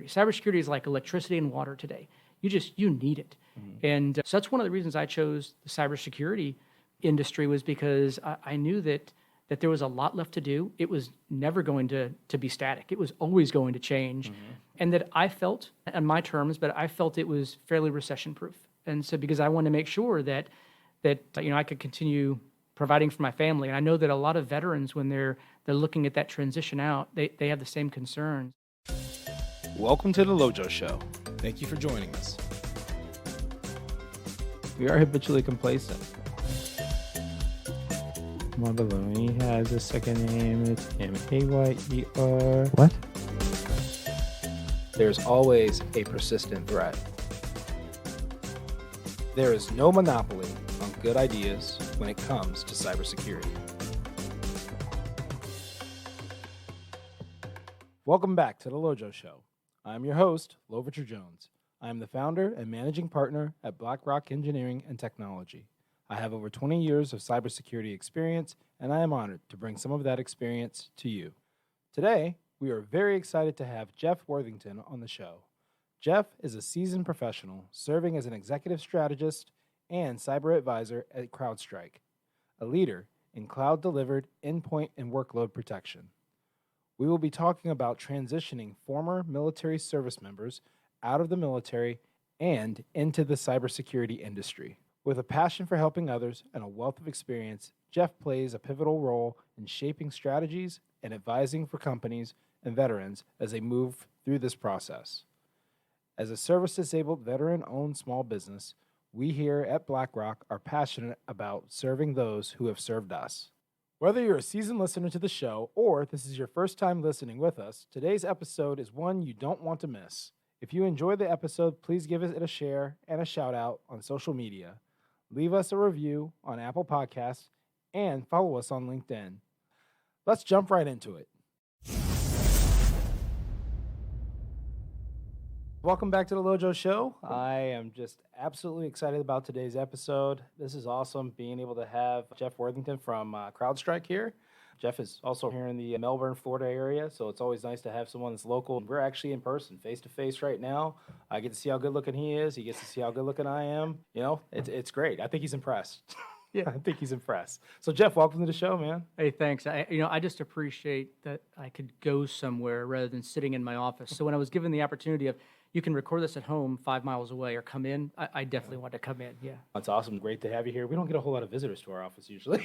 Cybersecurity is like electricity and water today. You need it. And so that's one of the reasons I chose the cybersecurity industry, was because I knew that there was a lot left to do. It was never going to be static. It was always going to change. And that I felt, on my terms, but I felt it was fairly recession-proof. And so because I wanted to make sure that I could continue providing for my family. And I know that a lot of veterans, when they're looking at that transition out, they have the same concerns. Welcome to the LoJo Show. Thank you for joining us. We are habitually complacent. Mabaloni has a second name. It's M-A-Y-E-R. What? There's always a persistent threat. There is no monopoly on good ideas when it comes to cybersecurity. Welcome back to the LoJo Show. I'm your host, LoVicher Jones. I am the founder and managing partner at BlackRock Engineering and Technology. I have over 20 years of cybersecurity experience, and I am honored to bring some of that experience to you. Today, we are very excited to have Jeff Worthington on the show. Jeff is a seasoned professional serving as an executive strategist and cyber advisor at CrowdStrike, a leader in cloud-delivered endpoint and workload protection. We will be talking about transitioning former military service members out of the military and into the cybersecurity industry. With a passion for helping others and a wealth of experience, Jeff plays a pivotal role in shaping strategies and advising for companies and veterans as they move through this process. As a service-disabled veteran-owned small business, we here at BlackRock are passionate about serving those who have served us. Whether you're a seasoned listener to the show or this is your first time listening with us, today's episode is one you don't want to miss. If you enjoyed the episode, please give it a share and a shout out on social media. Leave us a review on Apple Podcasts and follow us on LinkedIn. Let's jump right into it. Welcome back to the LoJo Show. I am just absolutely excited about today's episode. This is awesome, being able to have Jeff Worthington from CrowdStrike here. Jeff is also here in the Melbourne, Florida area, so it's always nice to have someone that's local. We're actually in person, face-to-face right now. I get to see how good-looking he is. He gets to see how good-looking I am. You know, it's great. I think he's impressed. Yeah, I think he's impressed. So, Jeff, welcome to the show, man. Hey, thanks. I just appreciate that I could go somewhere rather than sitting in my office. So when I was given the opportunity of, you can record this at home 5 miles away or come in, I definitely want to come in, yeah. That's awesome. Great to have you here. We don't get a whole lot of visitors to our office usually.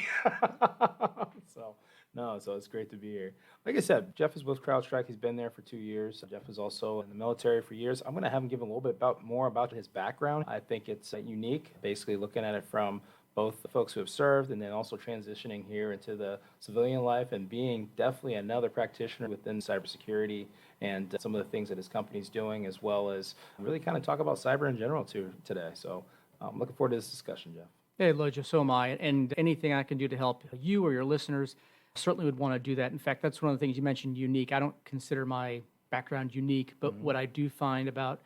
So it's great to be here. Like I said, Jeff is with CrowdStrike. He's been there for 2 years. Jeff is also in the military for years. I'm going to have him give a little bit more about his background. I think it's unique, basically looking at it from both the folks who have served and then also transitioning here into the civilian life and being definitely another practitioner within cybersecurity and some of the things that his company's doing, as well as really kind of talk about cyber in general too today. So I'm looking forward to this discussion, Jeff. Hey, LoJo, so am I. And anything I can do to help you or your listeners, certainly would want to do that. In fact, that's one of the things you mentioned, unique. I don't consider my background unique, but what I do find about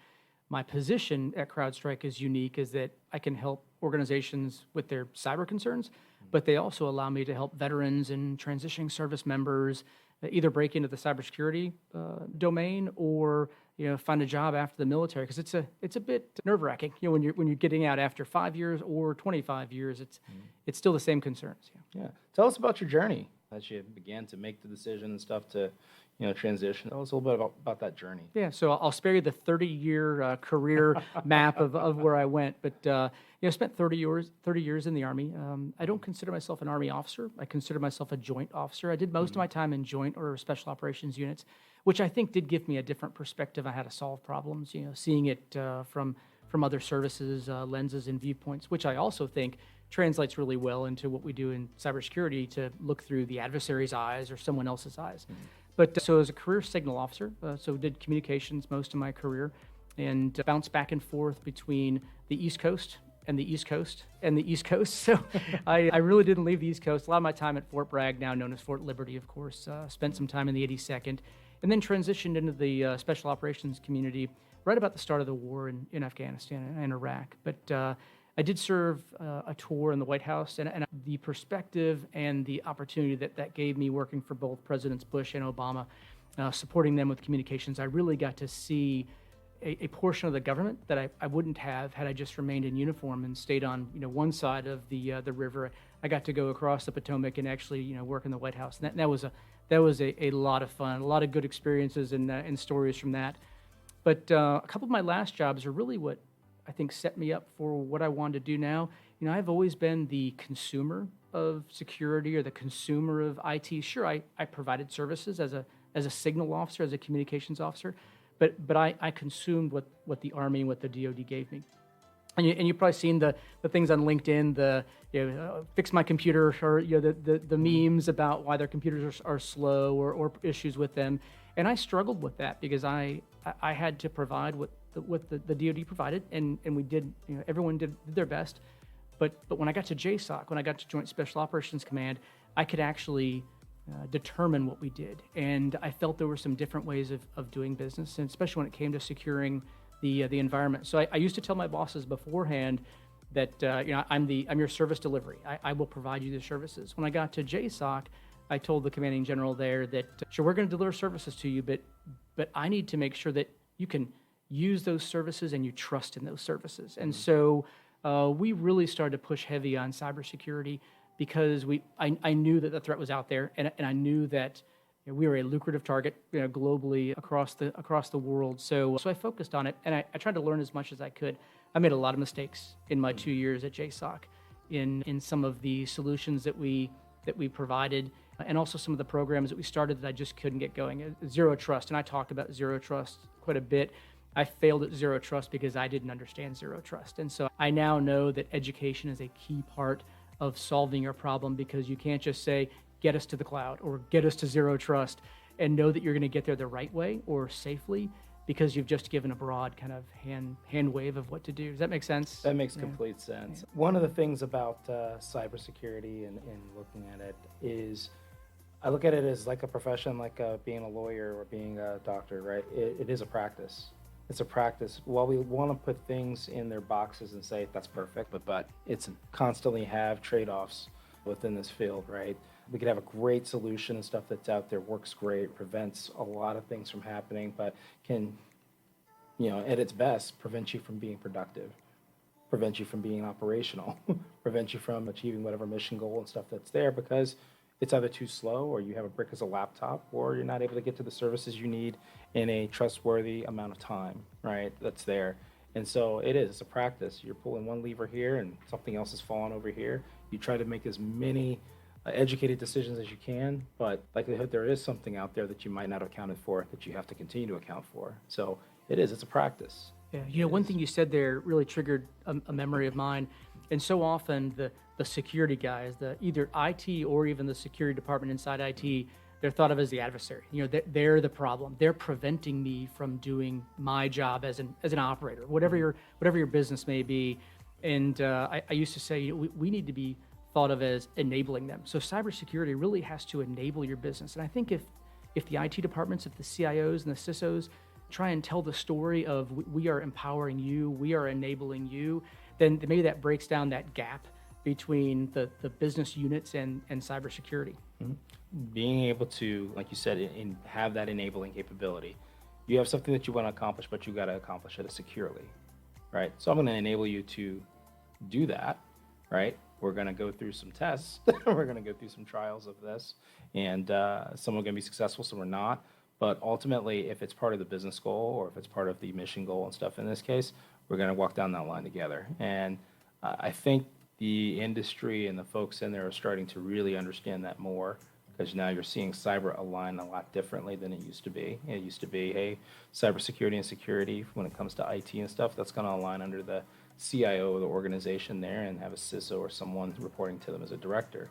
my position at CrowdStrike is unique is that I can help organizations with their cyber concerns, but they also allow me to help veterans and transitioning service members either break into the cybersecurity domain or find a job after the military, because it's a bit nerve-wracking. When you're getting out after 5 years or 25 years, it's still the same concerns. Yeah. Tell us about your journey as you began to make the decision and stuff to transition. Tell us a little bit about that journey. Yeah, so I'll spare you the 30-year career map of where I went, but I spent 30 years in the Army. I don't consider myself an Army officer. I consider myself a joint officer. I did most of my time in joint or special operations units, which I think did give me a different perspective on how to solve problems, seeing it from other services, lenses, and viewpoints, which I also think translates really well into what we do in cybersecurity to look through the adversary's eyes or someone else's eyes. But so as a career signal officer, so did communications most of my career and bounced back and forth between the East Coast and the East Coast and the East Coast. So I really didn't leave the East Coast. A lot of my time at Fort Bragg, now known as Fort Liberty, of course. Spent some time in the 82nd and then transitioned into the special operations community right about the start of the war in Afghanistan and Iraq. But I did serve a tour in the White House, and the perspective and the opportunity that gave me working for both Presidents Bush and Obama supporting them with communications, I really got to see a portion of the government that I wouldn't have had I just remained in uniform and stayed on one side of the river. I got to go across the Potomac and actually work in the White House. And that was a lot of fun, a lot of good experiences and stories from that. But a couple of my last jobs are really what I think set me up for what I wanted to do now. I've always been the consumer of security or the consumer of IT. Sure, I provided services as a signal officer, as a communications officer, but I consumed what the Army and what the DoD gave me. And you've probably seen the things on LinkedIn, fix my computer, or the memes about why their computers are slow or issues with them. And I struggled with that because I had to provide what the DoD provided, and we did. Everyone did their best. But when I got to JSOC, when I got to Joint Special Operations Command, I could actually determine what we did, and I felt there were some different ways of doing business, and especially when it came to securing the environment. So I used to tell my bosses beforehand that I'm your service delivery. I will provide you the services. When I got to JSOC, I told the commanding general there that sure, we're going to deliver services to you, but I need to make sure that you can use those services and you trust in those services. And so we really started to push heavy on cybersecurity because I knew that the threat was out there, and I knew that we were a lucrative target globally across the world. So I focused on it, and I tried to learn as much as I could. I made a lot of mistakes in my 2 years at JSOC in some of the solutions that we provided, and also some of the programs that we started that I just couldn't get going. Zero Trust, and I talked about Zero Trust quite a bit. I failed at Zero Trust because I didn't understand Zero Trust. And so I now know that education is a key part of solving your problem, because you can't just say, get us to the cloud or get us to Zero Trust and know that you're going to get there the right way or safely because you've just given a broad kind of hand wave of what to do. Does that make sense? That makes complete sense. Yeah. One of the things about cybersecurity and looking at it is, I look at it as like a profession, like being a lawyer or being a doctor, right? It is a practice. It's a practice. While we want to put things in their boxes and say that's perfect, but it's constantly have trade-offs within this field, right? We could have a great solution and stuff that's out there, works great, prevents a lot of things from happening, but can, at its best, prevent you from being productive, prevent you from being operational, prevent you from achieving whatever mission goal and stuff that's there, because it's either too slow, or you have a brick as a laptop, or you're not able to get to the services you need in a trustworthy amount of time, right? That's there. And so it's a practice. You're pulling one lever here and something else is falling over here. You try to make as many educated decisions as you can, but likelihood there is something out there that you might not have accounted for that you have to continue to account for. So it's a practice. Yeah, one thing you said there really triggered a memory of mine. And so often the security guys, the either IT or even the security department inside IT, they're thought of as the adversary. They're the problem. They're preventing me from doing my job as an operator, whatever your business may be. And I used to say we need to be thought of as enabling them. So cybersecurity really has to enable your business. And I think if the IT departments, if the CIOs and the CISOs try and tell the story of we are empowering you, we are enabling you, then maybe that breaks down that gap between the business units and cybersecurity. Mm-hmm. Being able to, like you said, have that enabling capability. You have something that you want to accomplish, but you got to accomplish it securely, right? So I'm going to enable you to do that, right? We're going to go through some tests. We're going to go through some trials of this, and some are going to be successful, some are not. But ultimately, if it's part of the business goal or if it's part of the mission goal and stuff in this case, we're going to walk down that line together. And I think the industry and the folks in there are starting to really understand that more, because now you're seeing cyber align a lot differently than it used to be. It used to be, hey, cybersecurity and security when it comes to IT and stuff, that's going to align under the CIO of the organization there and have a CISO or someone reporting to them as a director.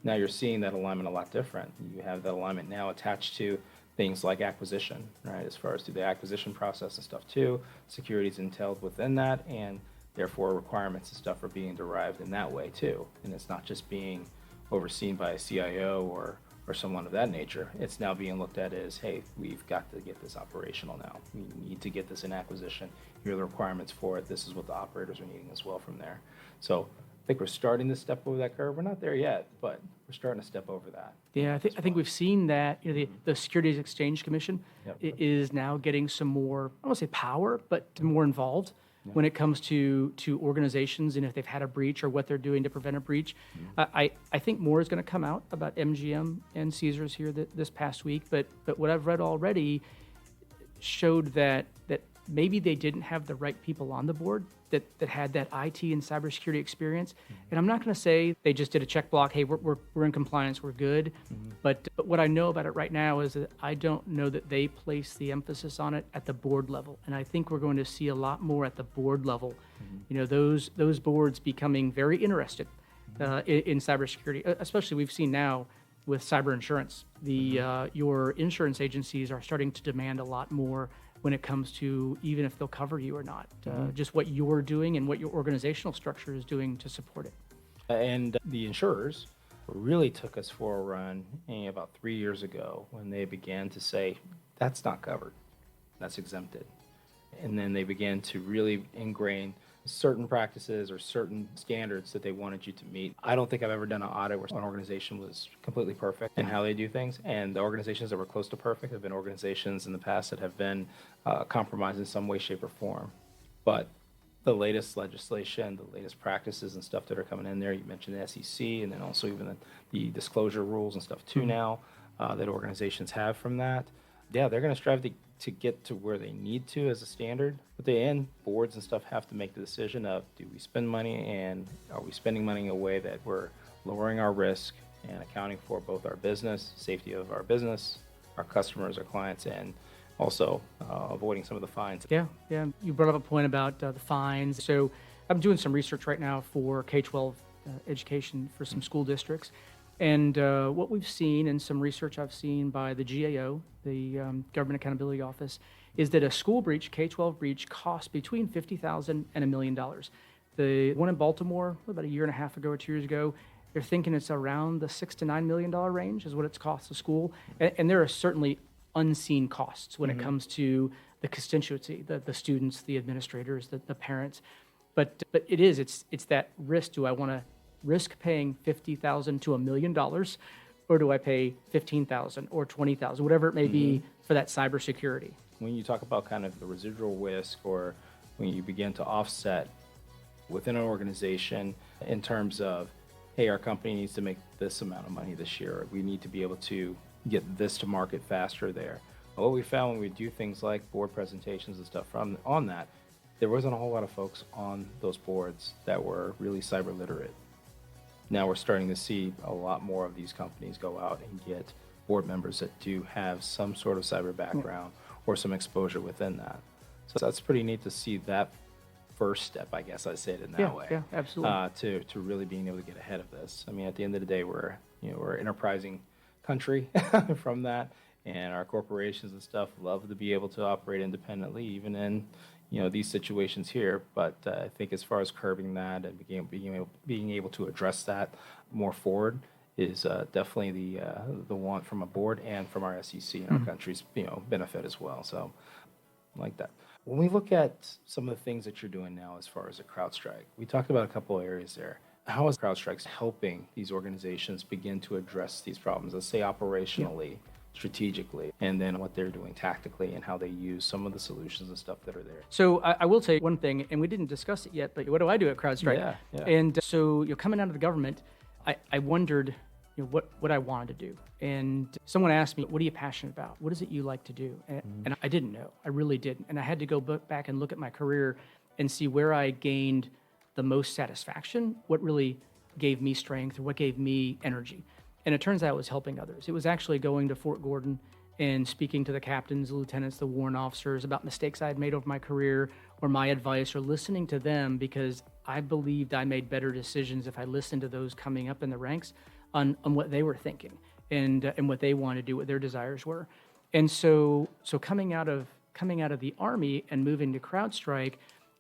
Now you're seeing that alignment a lot different. You have that alignment now attached to things like acquisition, right? As far as through the acquisition process and stuff too, security is entailed within that, and therefore requirements and stuff are being derived in that way too. And it's not just being overseen by a CIO or someone of that nature. It's now being looked at as, hey, we've got to get this operational now. We need to get this in acquisition. Here are the requirements for it. This is what the operators are needing as well from there. So I think we're starting to step over that curve. We're not there yet, but we're starting to step over that. Yeah, I think we've seen that. The Securities Exchange Commission Yep. is now getting some more, I won't say power, but more involved when it comes to organizations and if they've had a breach or what they're doing to prevent a breach. I think more is going to come out about MGM and Caesars here this past week, but what I've read already showed that maybe they didn't have the right people on the board that had that IT and cybersecurity experience. And I'm not going to say they just did a check block, hey, we're in compliance, we're good. But what I know about it right now is that I don't know that they place the emphasis on it at the board level. And I think we're going to see a lot more at the board level. Those boards becoming very interested in cybersecurity, especially we've seen now with cyber insurance. Your insurance agencies are starting to demand a lot more when it comes to even if they'll cover you or not, just what you're doing and what your organizational structure is doing to support it. And the insurers really took us for a run about 3 years ago when they began to say, that's not covered, that's exempted. And then they began to really ingrain certain practices or certain standards that they wanted you to meet. I don't think I've ever done an audit where an organization was completely perfect in how they do things. And the organizations that were close to perfect have been organizations in the past that have been compromised in some way, shape, or form. But the latest legislation, the latest practices and stuff that are coming in there, you mentioned the SEC, and then also even the disclosure rules and stuff too now that organizations have from that. Yeah, they're going to strive to get to where they need to as a standard. But the end, boards and stuff have to make the decision of, do we spend money, and are we spending money in a way that we're lowering our risk and accounting for both our business, safety of our business, our customers, our clients, and also avoiding some of the fines. Yeah. You brought up a point about the fines. So I'm doing some research right now for K-12 education for some school districts. And what we've seen, and some research I've seen by the GAO, the Government Accountability Office, is that a school breach, K-12 breach, costs between $50,000 and $1 million. The one in Baltimore, about a year and a half ago or 2 years ago, they're thinking it's around the $6 to $9 million range is what it's cost the school. And there are certainly unseen costs when it comes to the constituency, the students, the administrators, the parents. But it's that risk. Do I want to risk paying $50,000 to $1 million, or do I pay $15,000 or $20,000, whatever it may be, for that cybersecurity? When you talk about kind of the residual risk, or when you begin to offset within an organization in terms of, hey, our company needs to make this amount of money this year, or we need to be able to get this to market faster there. What we found when we do things like board presentations and stuff on that, there wasn't a whole lot of folks on those boards that were really cyber literate. Now we're starting to see a lot more of these companies go out and get board members that do have some sort of cyber background or some exposure within that. So that's pretty neat to see that first step, I guess I say it in that way. Yeah, absolutely. To really being able to get ahead of this. I mean, at the end of the day, we're an enterprising country from that, and our corporations and stuff love to be able to operate independently, even in these situations here. But I think as far as curbing that and being able to address that more forward is definitely the want from a board and from our SEC and our country's benefit as well. So I like that. When we look at some of the things that you're doing now as far as a CrowdStrike, we talked about a couple of areas there. How is CrowdStrike helping these organizations begin to address these problems, let's say operationally, strategically, and then what they're doing tactically and how they use some of the solutions and stuff that are there? So I will say one thing, and we didn't discuss it yet, but what do I do at CrowdStrike? Yeah. And so coming out of the government, I wondered what I wanted to do. And someone asked me, what are you passionate about? What is it you like to do? And I didn't know. I really didn't. And I had to go back and look at my career and see where I gained the most satisfaction, what really gave me strength, or what gave me energy. And it turns out it was helping others. It was actually going to Fort Gordon and speaking to the captains, the lieutenants, the warrant officers about mistakes I had made over my career, or my advice, or listening to them, because I believed I made better decisions if I listened to those coming up in the ranks on what they were thinking and what they wanted to do, what their desires were. And so coming out of the Army and moving to CrowdStrike,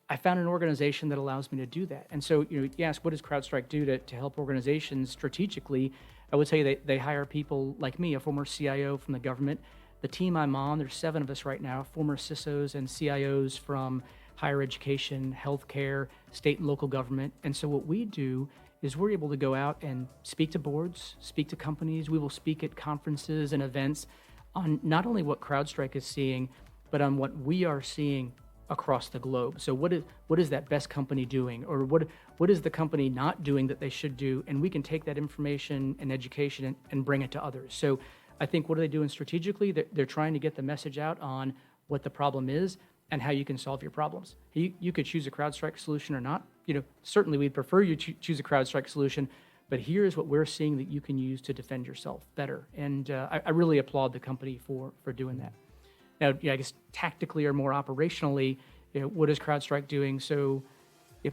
I found an organization that allows me to do that. And so, you ask, what does CrowdStrike do to help organizations strategically? I would say they hire people like me, a former CIO from the government. The team I'm on, there's 7 of us right now, former CISOs and CIOs from higher education, healthcare, state and local government. And so what we do is we're able to go out and speak to boards, speak to companies. We will speak at conferences and events on not only what CrowdStrike is seeing, but on what we are seeing across the globe. So what is that best company doing, or what is the company not doing that they should do? And we can take that information and education and bring it to others. So I think, what are they doing strategically? They're trying to get the message out on what the problem is and how you can solve your problems. You could choose a CrowdStrike solution or not. Certainly we'd prefer you choose a CrowdStrike solution, but here's what we're seeing that you can use to defend yourself better. And I really applaud the company for doing that. Now, I guess tactically or more operationally, what is CrowdStrike doing? So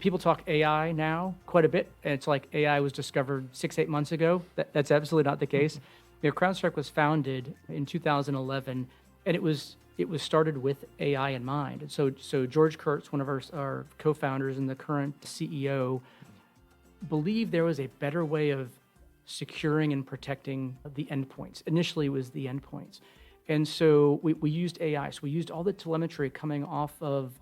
people talk AI now quite a bit, and it's like AI was discovered 6-8 months ago. That's absolutely not the case. CrowdStrike was founded in 2011, and it was started with AI in mind. And so George Kurtz, one of our co-founders and the current CEO, believed there was a better way of securing and protecting the endpoints. Initially, it was the endpoints. And so we used AI. So we used all the telemetry coming off of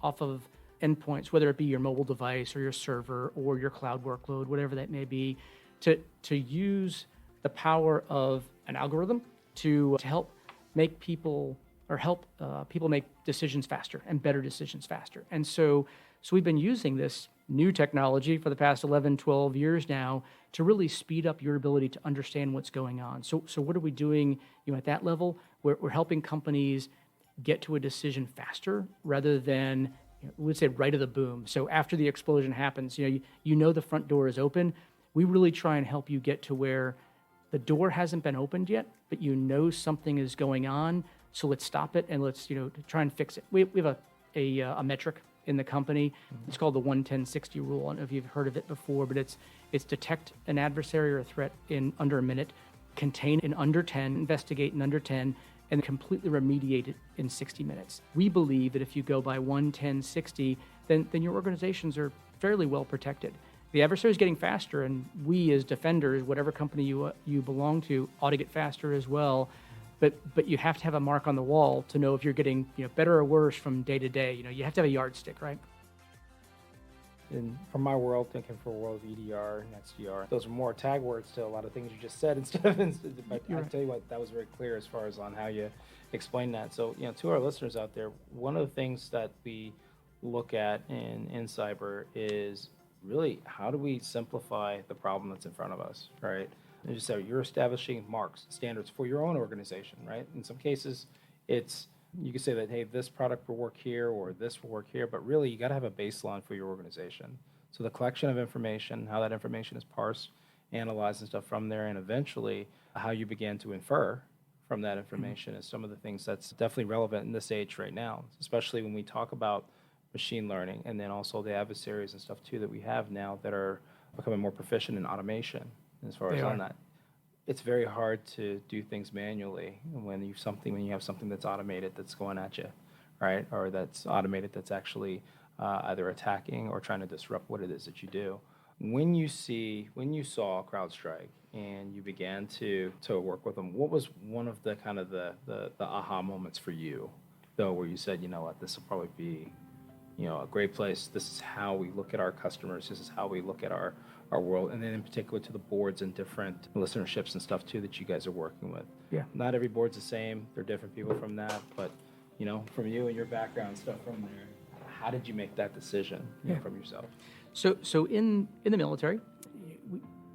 endpoints, whether it be your mobile device or your server or your cloud workload, whatever that may be, to use the power of an algorithm to help make people make decisions faster and better decisions faster. And so we've been using this new technology for the past 11, 12 years now to really speed up your ability to understand what's going on. So what are we doing at that level? We're helping companies get to a decision faster rather than, we would say, right of the boom. So after the explosion happens, you know the front door is open. We really try and help you get to where the door hasn't been opened yet, but something is going on. So let's stop it and let's try and fix it. We have a metric in the company. It's called the 1-10-60 rule. I don't know if you've heard of it before, but it's detect an adversary or a threat in under a minute, contain in under 10, investigate in under 10, and completely remediate it in 60 minutes. We believe that if you go by 1-10-60, then your organizations are fairly well protected. The adversary is getting faster, and we as defenders, whatever company you belong to, ought to get faster as well. But you have to have a mark on the wall to know if you're getting better or worse from day to day. You have to have a yardstick, right? And from my world, thinking for a world of EDR and XDR, those are more tag words to a lot of things you just said but I tell you what, that was very clear as far as on how you explain that. So, to our listeners out there, one of the things that we look at in cyber is really how do we simplify the problem that's in front of us, right? As you said, you're establishing marks, standards for your own organization, right? In some cases, you could say that, hey, this product will work here or this will work here, but really you got to have a baseline for your organization. So the collection of information, how that information is parsed, analyzed and stuff from there, and eventually how you begin to infer from that information is some of the things that's definitely relevant in this age right now, especially when we talk about machine learning and then also the adversaries and stuff too that we have now that are becoming more proficient in automation as far as on that. It's very hard to do things manually when you have something that's automated that's going at you, right? Or that's automated that's actually either attacking or trying to disrupt what it is that you do. When you saw CrowdStrike and you began to work with them, what was one of the kind of the aha moments for you, though, where you said, what, this will probably be a great place. This is how we look at our customers. This is how we look at our world, and then in particular to the boards and different listenerships and stuff too that you guys are working with. Yeah. Not every board's the same. They're different people from that, but from you and your background stuff from there, how did you make that decision from yourself? So in the military,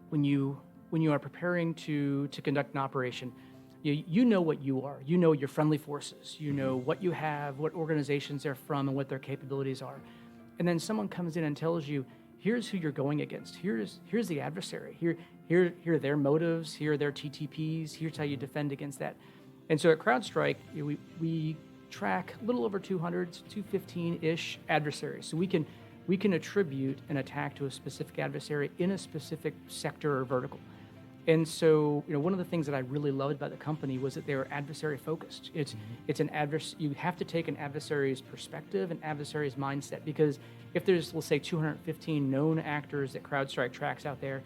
when you are preparing to conduct an operation, you know what you are. You know your friendly forces. You know what you have, what organizations they're from, and what their capabilities are. And then someone comes in and tells you, here's who you're going against. Here's the adversary. Here are their motives. Here are their TTPs. Here's how you defend against that. And so at CrowdStrike, we track a little over 200, 215-ish adversaries. So we can attribute an attack to a specific adversary in a specific sector or vertical. And so, one of the things that I really loved about the company was that they were adversary focused. It's you have to take an adversary's perspective, an adversary's mindset, because if there's, let's say, 215 known actors that CrowdStrike tracks out there,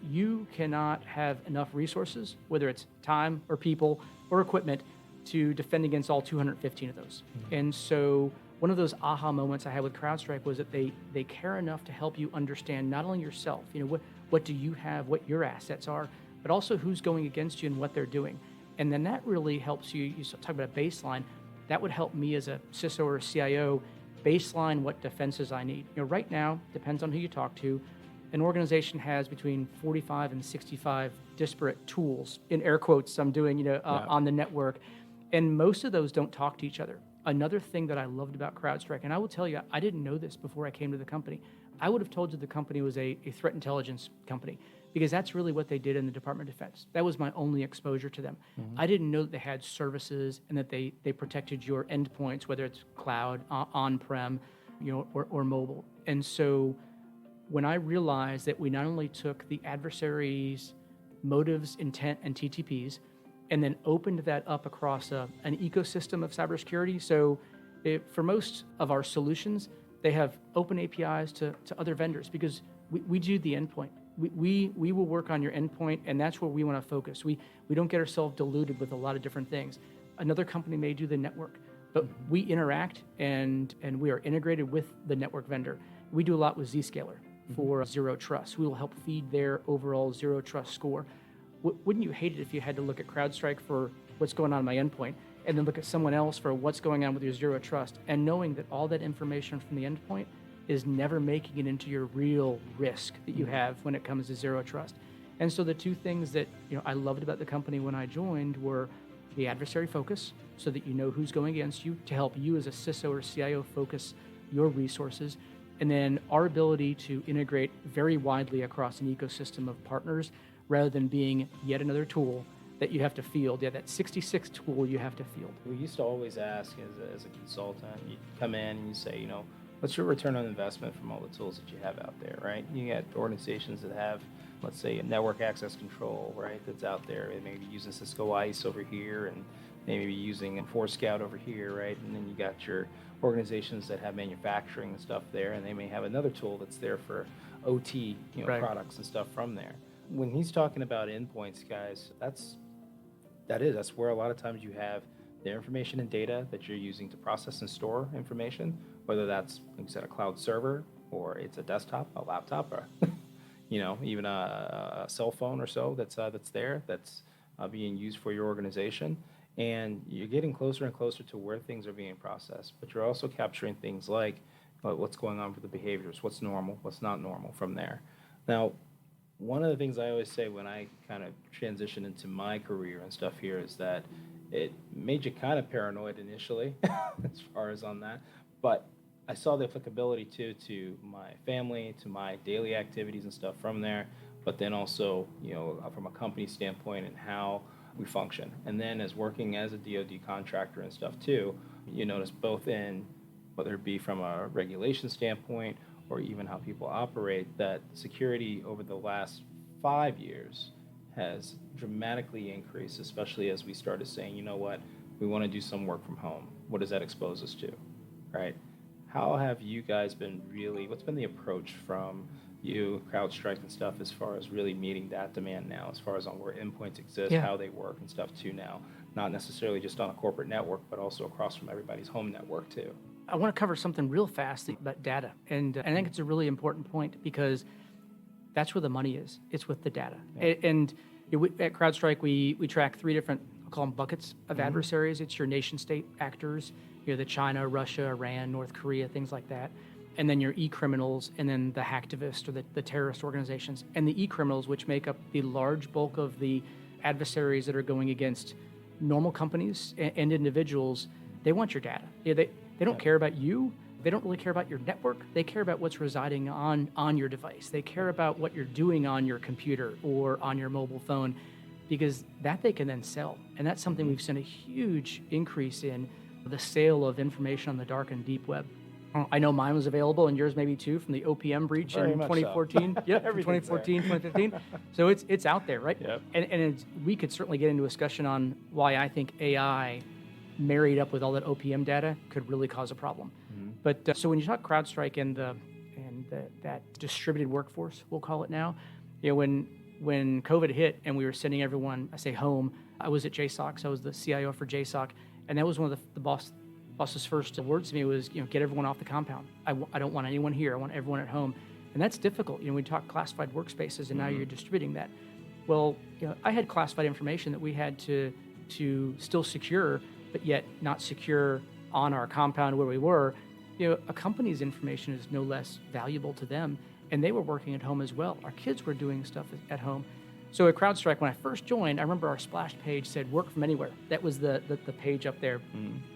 you cannot have enough resources, whether it's time or people or equipment, to defend against all 215 of those. And so one of those aha moments I had with CrowdStrike was that they care enough to help you understand not only yourself, what do you have, what your assets are, but also who's going against you and what they're doing. And then that really helps you talk about a baseline, that would help me as a CISO or a CIO baseline what defenses I need. Right now, depends on who you talk to, an organization has between 45 and 65 disparate tools, in air quotes I'm doing, on the network, and most of those don't talk to each other. Another thing that I loved about CrowdStrike, and I will tell you, I didn't know this before I came to the company. I would have told you the company was a threat intelligence company, because that's really what they did in the Department of Defense. That was my only exposure to them. I didn't know that they had services and that they protected your endpoints, whether it's cloud, on-prem, or mobile. And so when I realized that we not only took the adversary's motives, intent, and TTPs, and then opened that up across an ecosystem of cybersecurity. So for most of our solutions, they have open APIs to other vendors, because we do the endpoint. We will work on your endpoint, and that's where we want to focus. We don't get ourselves diluted with a lot of different things. Another company may do the network, but we interact and we are integrated with the network vendor. We do a lot with Zscaler for Zero Trust. We will help feed their overall Zero Trust score. Wouldn't you hate it if you had to look at CrowdStrike for what's going on in my endpoint, and then look at someone else for what's going on with your Zero Trust, and knowing that all that information from the endpoint is never making it into your real risk that you have when it comes to Zero Trust. And so the two things that I loved about the company when I joined were the adversary focus, so that you know who's going against you, to help you as a CISO or CIO focus your resources, and then our ability to integrate very widely across an ecosystem of partners, rather than being yet another tool that you have to field. Yeah, that 66 tool you have to field. We used to always ask as a consultant, you come in and you say, what's your return on investment from all the tools that you have out there, right? You got organizations that have, let's say, a network access control, right, that's out there. They may be using Cisco ICE over here, and maybe using Forescout over here, right? And then you got your organizations that have manufacturing and stuff there, and they may have another tool that's there for OT, Right. products and stuff from there. When he's talking about endpoints, guys, that's where a lot of times you have the information and data that you're using to process and store information, whether that's, like you said, a cloud server, or it's a desktop, a laptop, or even a cell phone or so that's there, that's being used for your organization. And you're getting closer and closer to where things are being processed, but you're also capturing things like what's going on with the behaviors, what's normal, what's not normal from there. Now, one of the things I always say when I kind of transition into my career and stuff here is that it made you kind of paranoid initially as far as on that, but I saw the applicability to my family, to my daily activities and stuff from there, but then also, from a company standpoint and how we function. And then as working as a DoD contractor and stuff too, you notice both in, whether it be from a regulation standpoint or even how people operate, that security over the last 5 years has dramatically increased, especially as we started saying, we want to do some work from home. What does that expose us to, right? How have you guys been what's been the approach from you, CrowdStrike and stuff, as far as really meeting that demand now, as far as on where endpoints exist, how they work and stuff too now, not necessarily just on a corporate network, but also across from everybody's home network too? I want to cover something real fast about data, and I think it's a really important point, because that's where the money is. It's with the data. Yeah. And at CrowdStrike, we track 3 different, I'll call them buckets of adversaries. It's your nation-state actors, the China, Russia, Iran, North Korea, things like that. And then your e-criminals, and then the hacktivists, or the terrorist organizations. And the e-criminals, which make up the large bulk of the adversaries that are going against normal companies and individuals, they want your data. They don't care about you. They don't really care about your network. They care about what's residing on your device. They care about what you're doing on your computer or on your mobile phone, because that they can then sell. And that's something we've seen a huge increase in, the sale of information on the dark and deep web. I know mine was available, and yours maybe too, from the OPM breach Very in much 2014. so. Yeah, Everything's 2014, 2015. So it's out there, right? Yep. And we could certainly get into a discussion on why I think AI married up with all that OPM data could really cause a problem. But so when you talk CrowdStrike and that distributed workforce, we'll call it now, when COVID hit and we were sending everyone, I say home, I was at JSOC, so I was the CIO for JSOC, and that was one of the Boss's first words to me was, get everyone off the compound. I don't want anyone here. I want everyone at home. And that's difficult. We talk classified workspaces, and now you're distributing that. Well, I had classified information that we had to still secure, but yet not secure on our compound where we were. A company's information is no less valuable to them, and they were working at home as well. Our kids were doing stuff at home. So at CrowdStrike, when I first joined, I remember our splash page said "Work from anywhere." That was the page up there.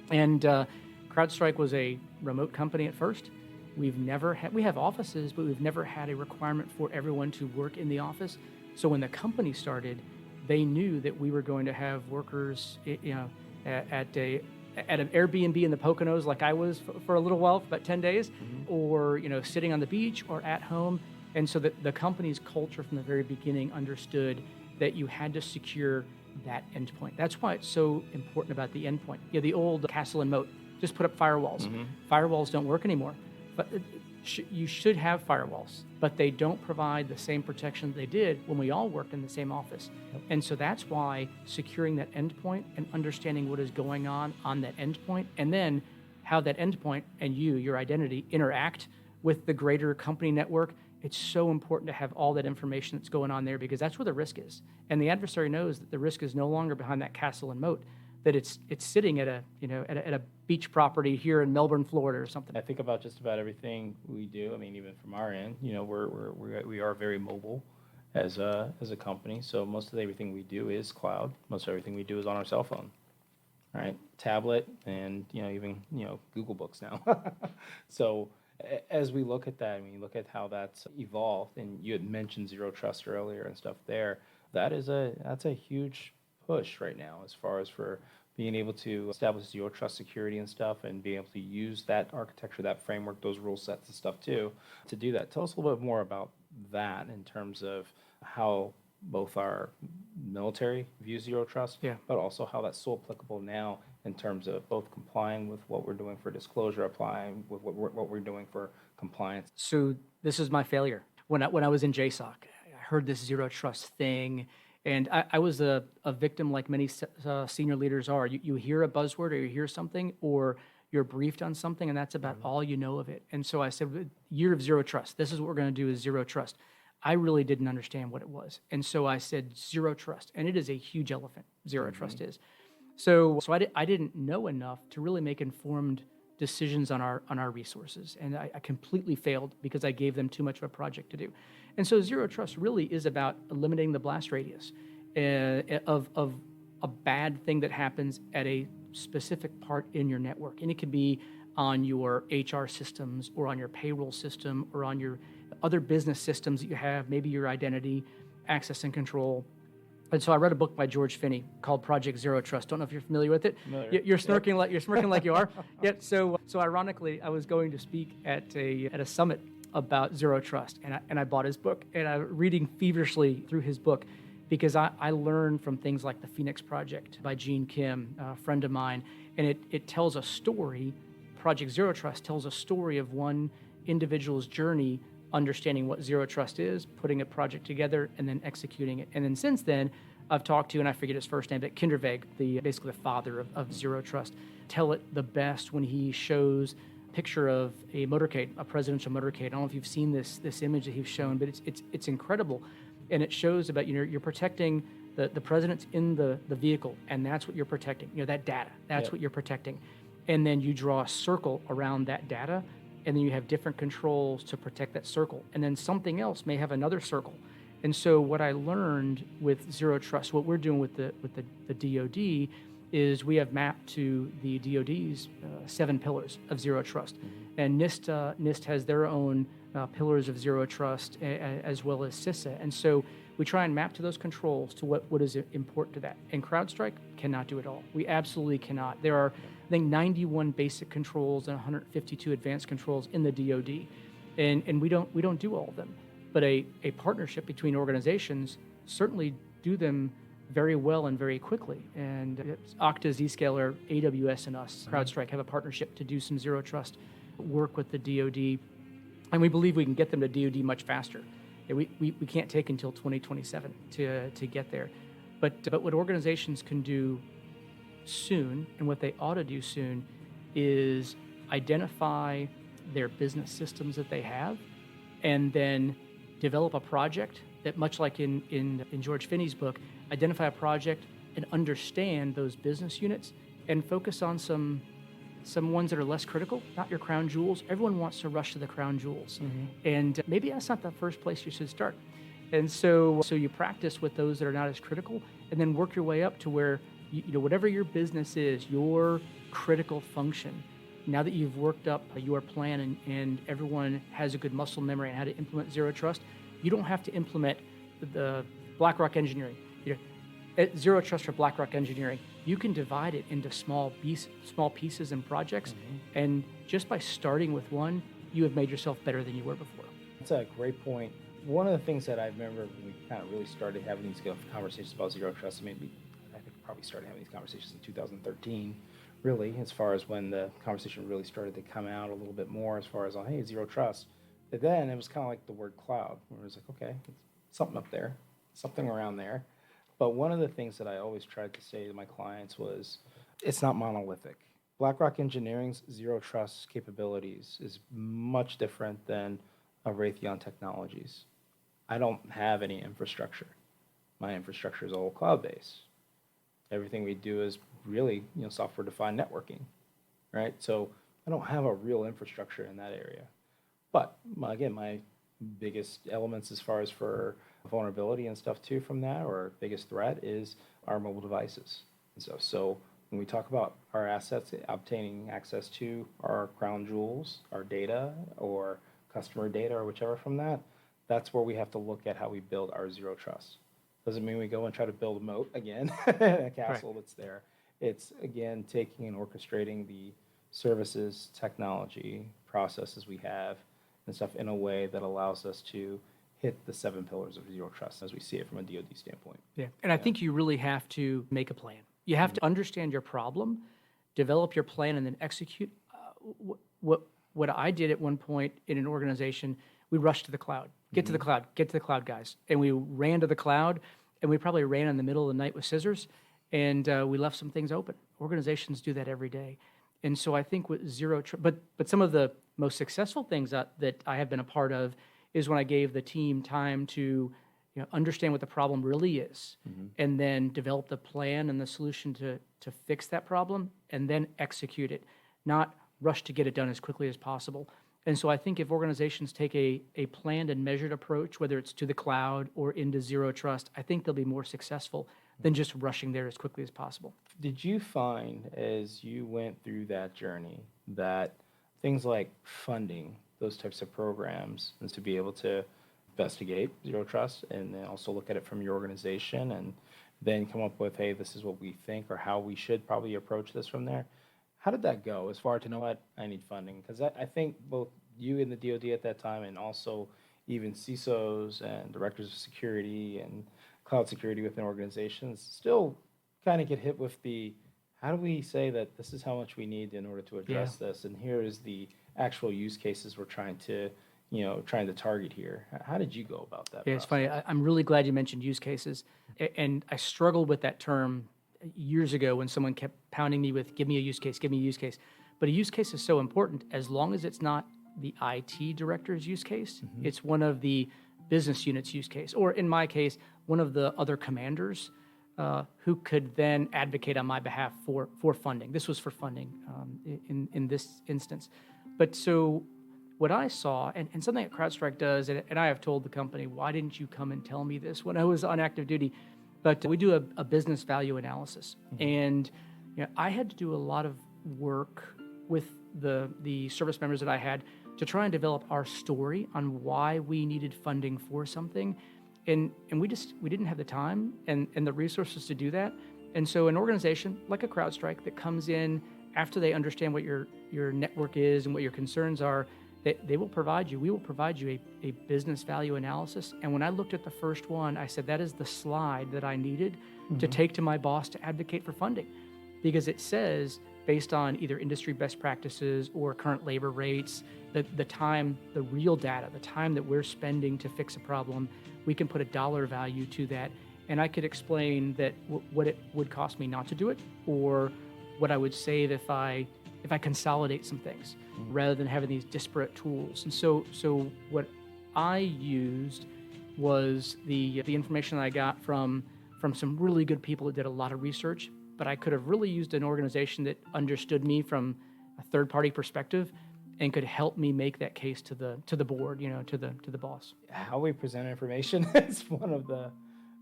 And CrowdStrike was a remote company at first. We have offices, but we've never had a requirement for everyone to work in the office. So when the company started, they knew that we were going to have workers, at an Airbnb in the Poconos, like I was for a little while, for about 10 days, or sitting on the beach or at home. And so that the company's culture from the very beginning understood that you had to secure that endpoint. That's why it's so important about the endpoint. The old castle and moat, just put up firewalls. Firewalls don't work anymore. But you should have firewalls, but they don't provide the same protection they did when we all worked in the same office. And so that's why securing that endpoint and understanding what is going on that endpoint, and then how that endpoint and your identity, interact with the greater company network, it's so important to have all that information that's going on there, because that's where the risk is. And the adversary knows that the risk is no longer behind that castle and moat, that it's sitting at a beach property here in Melbourne, Florida, or something. I think about just about everything we do. I mean, even from our end, we are very mobile as a company. So most of everything we do is cloud. Most of everything we do is on our cell phone, right? Tablet, and even Google Books now. So as we look at that, you look at how that's evolved, and you had mentioned zero trust earlier and stuff there. That's a huge push right now as far as for being able to establish zero trust security and stuff, and being able to use that architecture, that framework, those rule sets and stuff too, to do that. Tell us a little bit more about that in terms of how both our military views zero trust, but also how that's so applicable now in terms of both complying with what we're doing for disclosure, applying with what we're doing for compliance. So this is my failure. When I was in JSOC, I heard this zero trust thing. And I was a victim, like many senior leaders are. You hear a buzzword, or you hear something, or you're briefed on something, and that's about all you know of it. And so I said, year of zero trust. This is what we're going to do, is zero trust. I really didn't understand what it was. And so I said, zero trust. And it is a huge elephant, zero trust is. So I didn't know enough to really make informed decisions on our resources. And I completely failed because I gave them too much of a project to do. And so zero trust really is about eliminating the blast radius of a bad thing that happens at a specific part in your network. And it could be on your HR systems, or on your payroll system, or on your other business systems that you have, maybe your identity, access and control. And so I read a book by George Finney called Project Zero Trust. Don't know if you're familiar with it. You're smirking like you are. Yet so ironically, I was going to speak at a summit about zero trust, and I bought his book, and I'm reading feverishly through his book, because I learned from things like the Phoenix Project by Gene Kim, a friend of mine, and it tells a story. Project Zero Trust tells a story of one individual's journey, understanding what zero trust is, putting a project together, and then executing it. And then since then, I've talked to, and I forget his first name, but Kinderweg, basically the father of zero trust, tell it the best when he shows a picture of a motorcade, a presidential motorcade. I don't know if you've seen this image that he's shown, but it's incredible. And it shows about, you're protecting the president's in the vehicle, and that's what you're protecting. That data, that's what you're protecting. And then you draw a circle around that data, and then you have different controls to protect that circle. And then something else may have another circle. And so what I learned with zero trust, what we're doing with the DoD, is we have mapped to the DoD's 7 pillars of zero trust. And NIST has their own pillars of zero trust, as well as CISA. And so we try and map to those controls to what is important to that. And CrowdStrike cannot do it all. We absolutely cannot. There are, I think, 91 basic controls and 152 advanced controls in the DoD. And we don't do all of them. But a partnership between organizations certainly do them very well and very quickly. And Okta, Zscaler, AWS, and us, CrowdStrike, have a partnership to do some zero trust work with the DoD. And we believe we can get them to DoD much faster. We can't take until 2027 to get there. But what organizations can do soon, and what they ought to do soon, is identify their business systems that they have, and then develop a project that, much like in George Finney's book, identify a project and understand those business units and focus on some ones that are less critical, not your crown jewels. Everyone wants to rush to the crown jewels. And maybe that's not the first place you should start. And so you practice with those that are not as critical, and then work your way up to where, whatever your business is, your critical function, now that you've worked up your plan and everyone has a good muscle memory on how to implement Zero Trust, you don't have to implement the BlackRock engineering. Zero Trust for BlackRock engineering, you can divide it into small pieces and projects, and just by starting with one, you have made yourself better than you were before. That's a great point. One of the things that I remember when we kind of really started having these conversations about Zero Trust, I think we probably started having these conversations in 2013, really, as far as when the conversation really started to come out a little bit more as far as, hey, Zero Trust. But then it was kind of like the word cloud, where it was like, okay, it's something up there, something around there. But one of the things that I always tried to say to my clients was, it's not monolithic. BlackRock Engineering's Zero Trust capabilities is much different than a Raytheon Technologies. I don't have any infrastructure. My infrastructure is all cloud-based. Everything we do is really, software-defined networking, right? So I don't have a real infrastructure in that area. But again, my biggest elements as far as for vulnerability and stuff too from that, or biggest threat, is our mobile devices. And so when we talk about our assets, obtaining access to our crown jewels, our data, or customer data, or whichever from that, that's where we have to look at how we build our Zero Trust. Doesn't mean we go and try to build a moat again, a castle that's there. It's, again, taking and orchestrating the services, technology, processes we have, and stuff in a way that allows us to hit the 7 pillars of Zero Trust as we see it from a DoD standpoint. Yeah, and I think you really have to make a plan. You have to understand your problem, develop your plan, and then execute. What I did at one point in an organization, we rushed to the cloud. Get to the cloud, guys. And we ran to the cloud, and we probably ran in the middle of the night with scissors, and we left some things open. Organizations do that every day. And so I think with Zero Trust, but some of the most successful things that I have been a part of is when I gave the team time to understand what the problem really is, and then develop the plan and the solution to fix that problem, and then execute it, not rush to get it done as quickly as possible. And so I think if organizations take a planned and measured approach, whether it's to the cloud or into Zero Trust, I think they'll be more successful than just rushing there as quickly as possible. Did you find, as you went through that journey, that things like funding those types of programs, and to be able to investigate Zero Trust and then also look at it from your organization and then come up with, hey, this is what we think or how we should probably approach this from there? How did that go as far to know what I need funding? Because I think both you and the DoD at that time, and also even CISOs and directors of security and cloud security within organizations, still kind of get hit with the, how do we say that this is how much we need in order to address this, and here is the actual use cases we're trying to target here. How did you go about that? Yeah, it's funny. I'm really glad you mentioned use cases, and I struggled with that term years ago when someone kept pounding me with, give me a use case, give me a use case. But a use case is so important as long as it's not the IT director's use case. It's one of the business unit's use case, or in my case, one of the other commanders who could then advocate on my behalf for funding. This was for funding in this instance. But so what I saw, and something that CrowdStrike does, and I have told the company, why didn't you come and tell me this when I was on active duty? But we do a business value analysis. And I had to do a lot of work with the service members that I had to try and develop our story on why we needed funding for something. And we didn't have the time and the resources to do that. And so an organization like a CrowdStrike that comes in after they understand what your network is and what your concerns are, we will provide you a business value analysis. And when I looked at the first one, I said, that is the slide that I needed to take to my boss to advocate for funding. Because it says, based on either industry best practices or current labor rates, the time, the real data, the time that we're spending to fix a problem, we can put a dollar value to that. And I could explain that what it would cost me not to do it, or what I would save if I if I consolidate some things rather than having these disparate tools. And so what I used was the information that I got from some really good people that did a lot of research, but I could have really used an organization that understood me from a third-party perspective and could help me make that case to the board, to the boss. How we present information is one of the,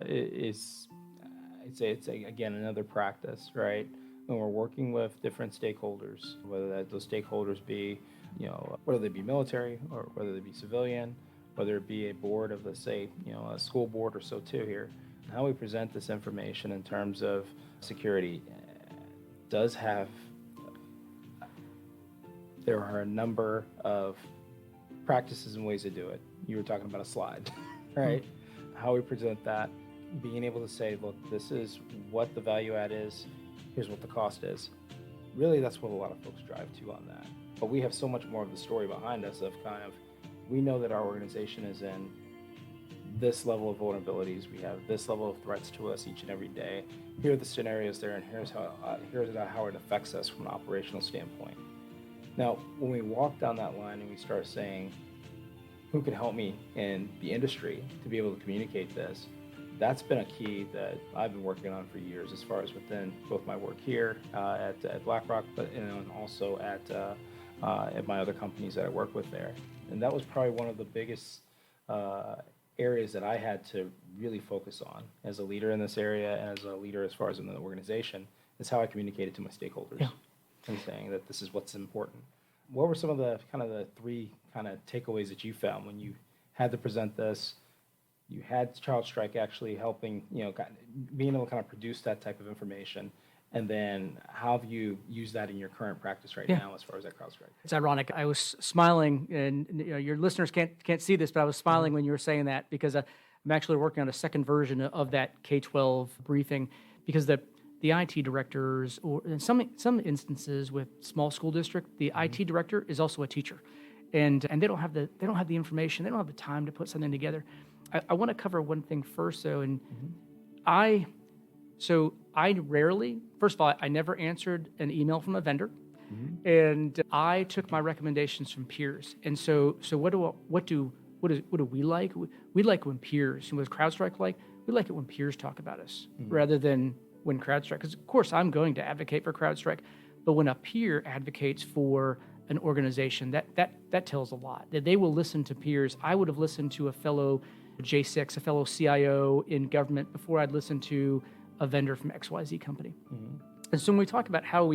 I'd say it's again another practice, right? When we're working with different stakeholders, whether those stakeholders be, whether they be military or whether they be civilian, whether it be a board of, let's say, a school board or so too here, how we present this information in terms of security does have, there are a number of practices and ways to do it. You were talking about a slide, right? How we present that, being able to say, look, this is what the value add is, here's what the cost is. Really, that's what a lot of folks drive to on that. But we have so much more of the story behind us of kind of, we know that our organization is in this level of vulnerabilities. We have this level of threats to us each and every day. Here are the scenarios there, and here's how it affects us from an operational standpoint. Now, when we walk down that line and we start saying, who can help me in the industry to be able to communicate this, that's been a key that I've been working on for years, as far as within both my work here at BlackRock, but and also at my other companies that I work with there. And that was probably one of the biggest areas that I had to really focus on as a leader in this area and as a leader as far as in the organization, is how I communicated to my stakeholders. Yeah. And saying that this is what's important. What were some of the three kind of takeaways that you found when you had to present this? You had CrowdStrike actually helping, being able to kind of produce that type of information. And then how have you used that in your current practice right now as far as that CrowdStrike? It's ironic. I was smiling, and your listeners can't see this, but I was smiling when you were saying that, because I'm actually working on a second version of that K-12 briefing, because the IT directors, or in some instances with small school district, the IT director is also a teacher, and they don't have the information, they don't have the time to put something together. I want to cover one thing first, though, and I rarely, first of all, I never answered an email from a vendor, and I took my recommendations from peers. And so what do we like? We like when peers, and what does CrowdStrike like? We like it when peers talk about us rather than when CrowdStrike, because of course I'm going to advocate for CrowdStrike, but when a peer advocates for an organization, that tells a lot. That they will listen to peers. I would have listened to a fellow J6, a fellow CIO in government before I'd listen to a vendor from XYZ company. And so when we talk about how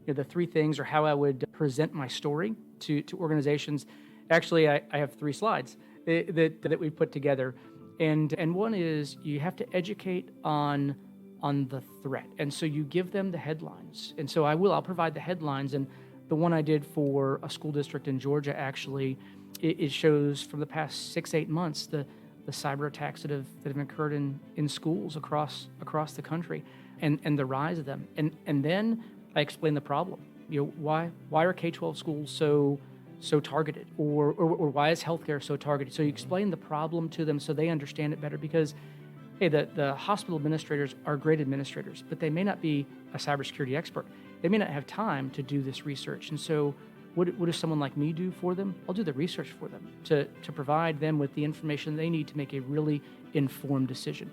the three things, or how I would present my story to organizations, actually I have 3 slides that we put together. And one is, you have to educate on the threat. And so you give them the headlines. And so I'll provide the headlines. And the one I did for a school district in Georgia, actually, it shows from the past 6-8 months the cyber attacks that have occurred in schools across the country, and the rise of them. And then I explain the problem. Why are K-12 schools so targeted, or why is healthcare so targeted? So you explain the problem to them so they understand it better, because hey, the hospital administrators are great administrators, but they may not be a cybersecurity expert. They may not have time to do this research. And so what does someone like me do for them? I'll do the research for them to provide them with the information they need to make a really informed decision.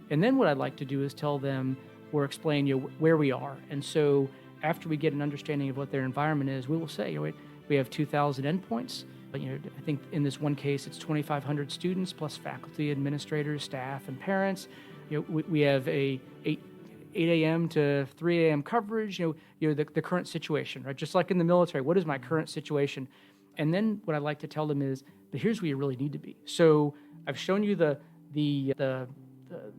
And then what I'd like to do is tell them or explain where we are. And so after we get an understanding of what their environment is, we will say, we have 2,000 endpoints. I think in this one case, it's 2,500 students plus faculty, administrators, staff, and parents. We have a 8 a.m. to 3 a.m. coverage. The current situation, right? Just like in the military, what is my current situation? And then what I like to tell them is, but here's where you really need to be. So I've shown you the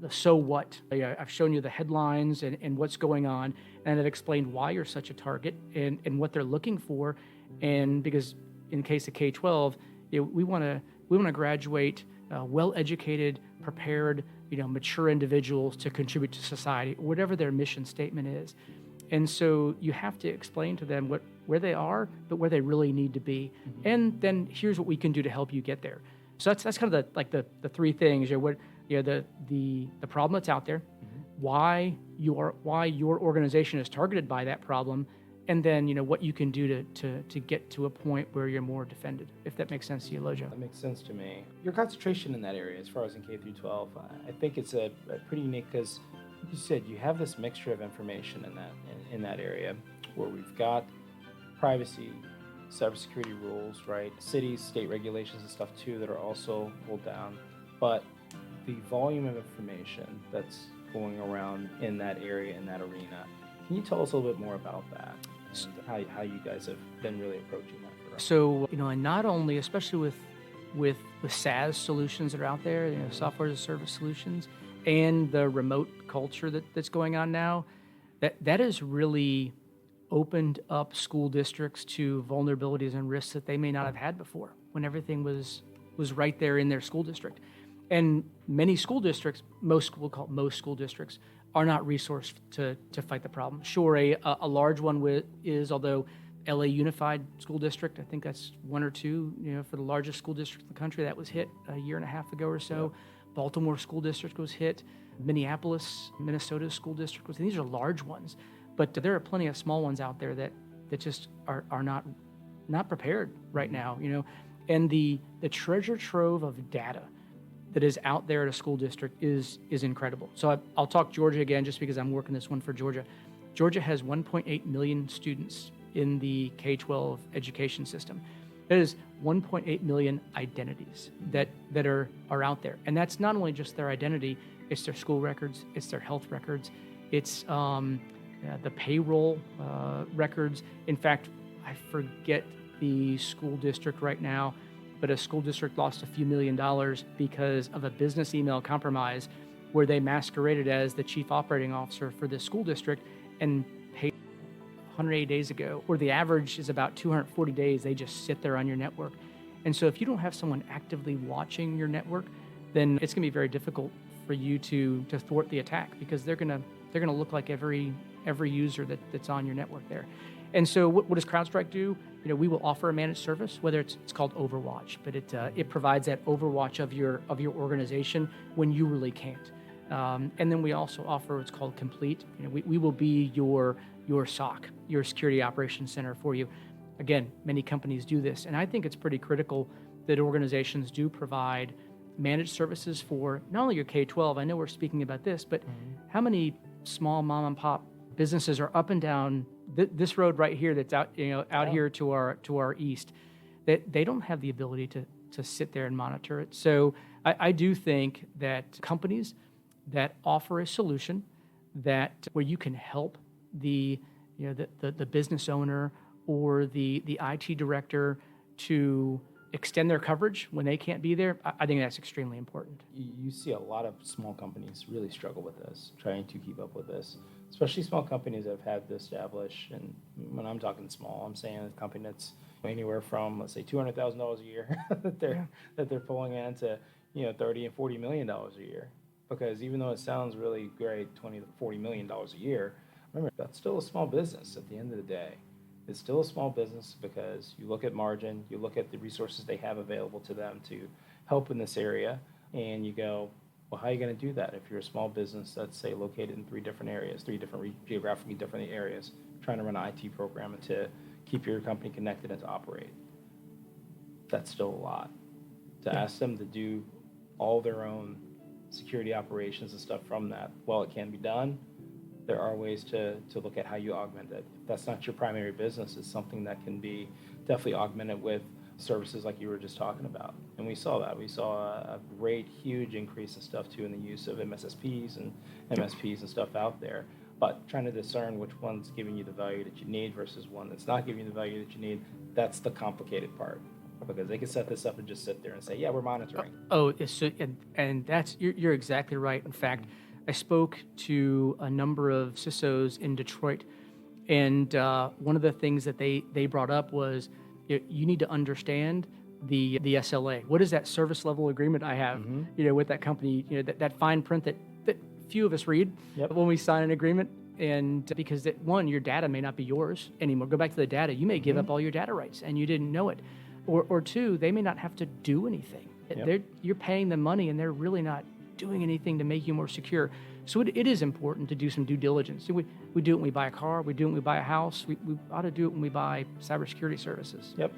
so what. I've shown you the headlines and what's going on, and I've explained why you're such a target and what they're looking for, and because in the case of K-12, we want to graduate well-educated, prepared, mature individuals to contribute to society, whatever their mission statement is. And so you have to explain to them where they are, but where they really need to be. And then here's what we can do to help you get there. So that's kind of the 3 things. The problem that's out there, why your organization is targeted by that problem, and then what you can do to get to a point where you're more defended, if that makes sense to you, LoJo. That makes sense to me. Your concentration in that area, as far as in K through 12, I think it's a pretty unique, because you said you have this mixture of information in that area where we've got privacy, cybersecurity rules, right? Cities, state regulations and stuff too that are also pulled down. But the volume of information that's going around in that area, in that arena, can you tell us a little bit more about that and how you guys have been really approaching that? For us? So, and not only, especially with SaaS solutions that are out there, software as a service solutions, and the remote culture that's going on now, that has really opened up school districts to vulnerabilities and risks that they may not have had before, when everything was right there in their school district. And many school districts, most school districts, are not resourced to fight the problem. Sure, a large one is, although LA Unified School District, I think that's one or two, for the largest school district in the country, that was hit a year and a half ago or so. Yeah. Baltimore School District was hit. Minneapolis, Minnesota School District was hit. These are large ones, but there are plenty of small ones out there that just are not prepared right now, And the treasure trove of data that is out there at a school district is incredible. So I'll talk Georgia again, just because I'm working this one for Georgia. Georgia has 1.8 million students in the K-12 education system. That is 1.8 million identities that are out there. And that's not only just their identity, it's their school records, it's their health records, it's the payroll records. In fact, I forget the school district right now, but a school district lost a few $1 million because of a business email compromise where they masqueraded as the chief operating officer for this school district and paid 180 days ago, where the average is about 240 days. They just sit there on your network. And so if you don't have someone actively watching your network, then it's going to be very difficult for you to thwart the attack, because they're going to look like every user that's on your network there. And so what does CrowdStrike do? We will offer a managed service, whether it's called Overwatch, but it provides that Overwatch of your organization when you really can't. And then we also offer what's called Complete. We will be your SOC, your Security Operations Center for you. Again, many companies do this, and I think it's pretty critical that organizations do provide managed services for not only your K-12. I know we're speaking about this, but how many small mom and pop businesses are up and down this road right here that's out here to our east, that they don't have the ability to sit there and monitor it. So I do think that companies that offer a solution where you can help the business owner or the IT director to extend their coverage when they can't be there, I think that's extremely important. You see a lot of small companies really struggle with this, trying to keep up with this, especially small companies that have had this established. And when I'm talking small, I'm saying a company that's anywhere from, let's say, $200,000 a year that they're pulling in to $30 and $40 million a year. Because even though it sounds really great, $20 to $40 million a year, remember, that's still a small business at the end of the day. It's still a small business because you look at margin, you look at the resources they have available to them to help in this area, and you go, well, how are you going to do that if you're a small business that's, say, located in three different geographically different areas, trying to run an IT program and to keep your company connected and to operate? That's still a lot. To ask them to do all their own security operations and stuff from that, while it can be done, there are ways to look at how you augment it. If that's not your primary business, it's something that can be definitely augmented with services like you were just talking about. And we saw that. We saw a great, huge increase in stuff too in the use of MSSPs and MSPs and stuff out there. But trying to discern which one's giving you the value that you need versus one that's not giving you the value that you need, that's the complicated part. Because they can set this up and just sit there and say, yeah, we're monitoring. And that's, you're exactly right. In fact, I spoke to a number of CISOs in Detroit, and one of the things that they brought up was you need to understand the SLA. What is that service level agreement I have with that company? That fine print that few of us read when we sign an agreement. And because your data may not be yours anymore. Go back to the data. You may give up all your data rights and you didn't know it. Or two, they may not have to do anything. You're paying them money and they're really not doing anything to make you more secure. So it is important to do some due diligence. We do it when we buy a car. We do it when we buy a house. We ought to do it when we buy cybersecurity services. Yep.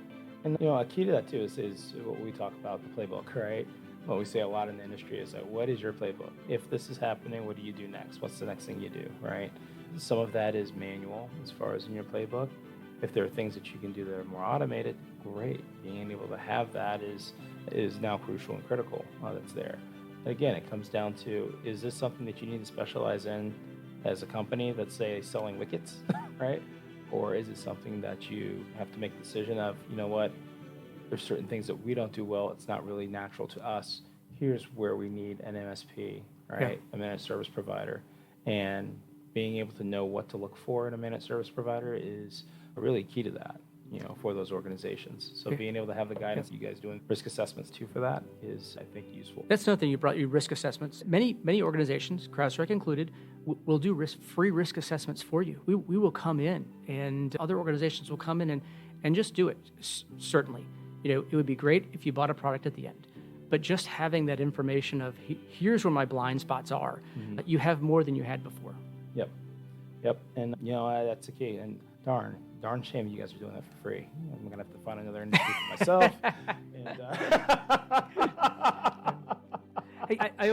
And a key to that too is what we talk about, the playbook, right? What we say a lot in the industry is like, what is your playbook? If this is happening, what do you do next? What's the next thing you do, right? Some of that is manual as far as in your playbook. If there are things that you can do that are more automated, great. Being able to have that is now crucial and critical that's there. But again, it comes down to, is this something that you need to specialize in as a company that's, say, selling wickets, right? Or is it something that you have to make a decision of, you know what, there's certain things that we don't do well, it's not really natural to us. Here's where we need an MSP, right? A managed service provider. And being able to know what to look for in a managed service provider is really key to that, for those organizations. So being able to have the guidance, you guys doing risk assessments too for that is, I think, useful. That's another thing you brought, your risk assessments. Many organizations, CrowdStrike included, will do free risk assessments for you. We will come in, and other organizations will come in and just do it, certainly. It would be great if you bought a product at the end. But just having that information of, here's where my blind spots are, you have more than you had before. Yep. And, that's the key. And darn shame you guys are doing that for free. I'm going to have to find another industry for myself. Hey, I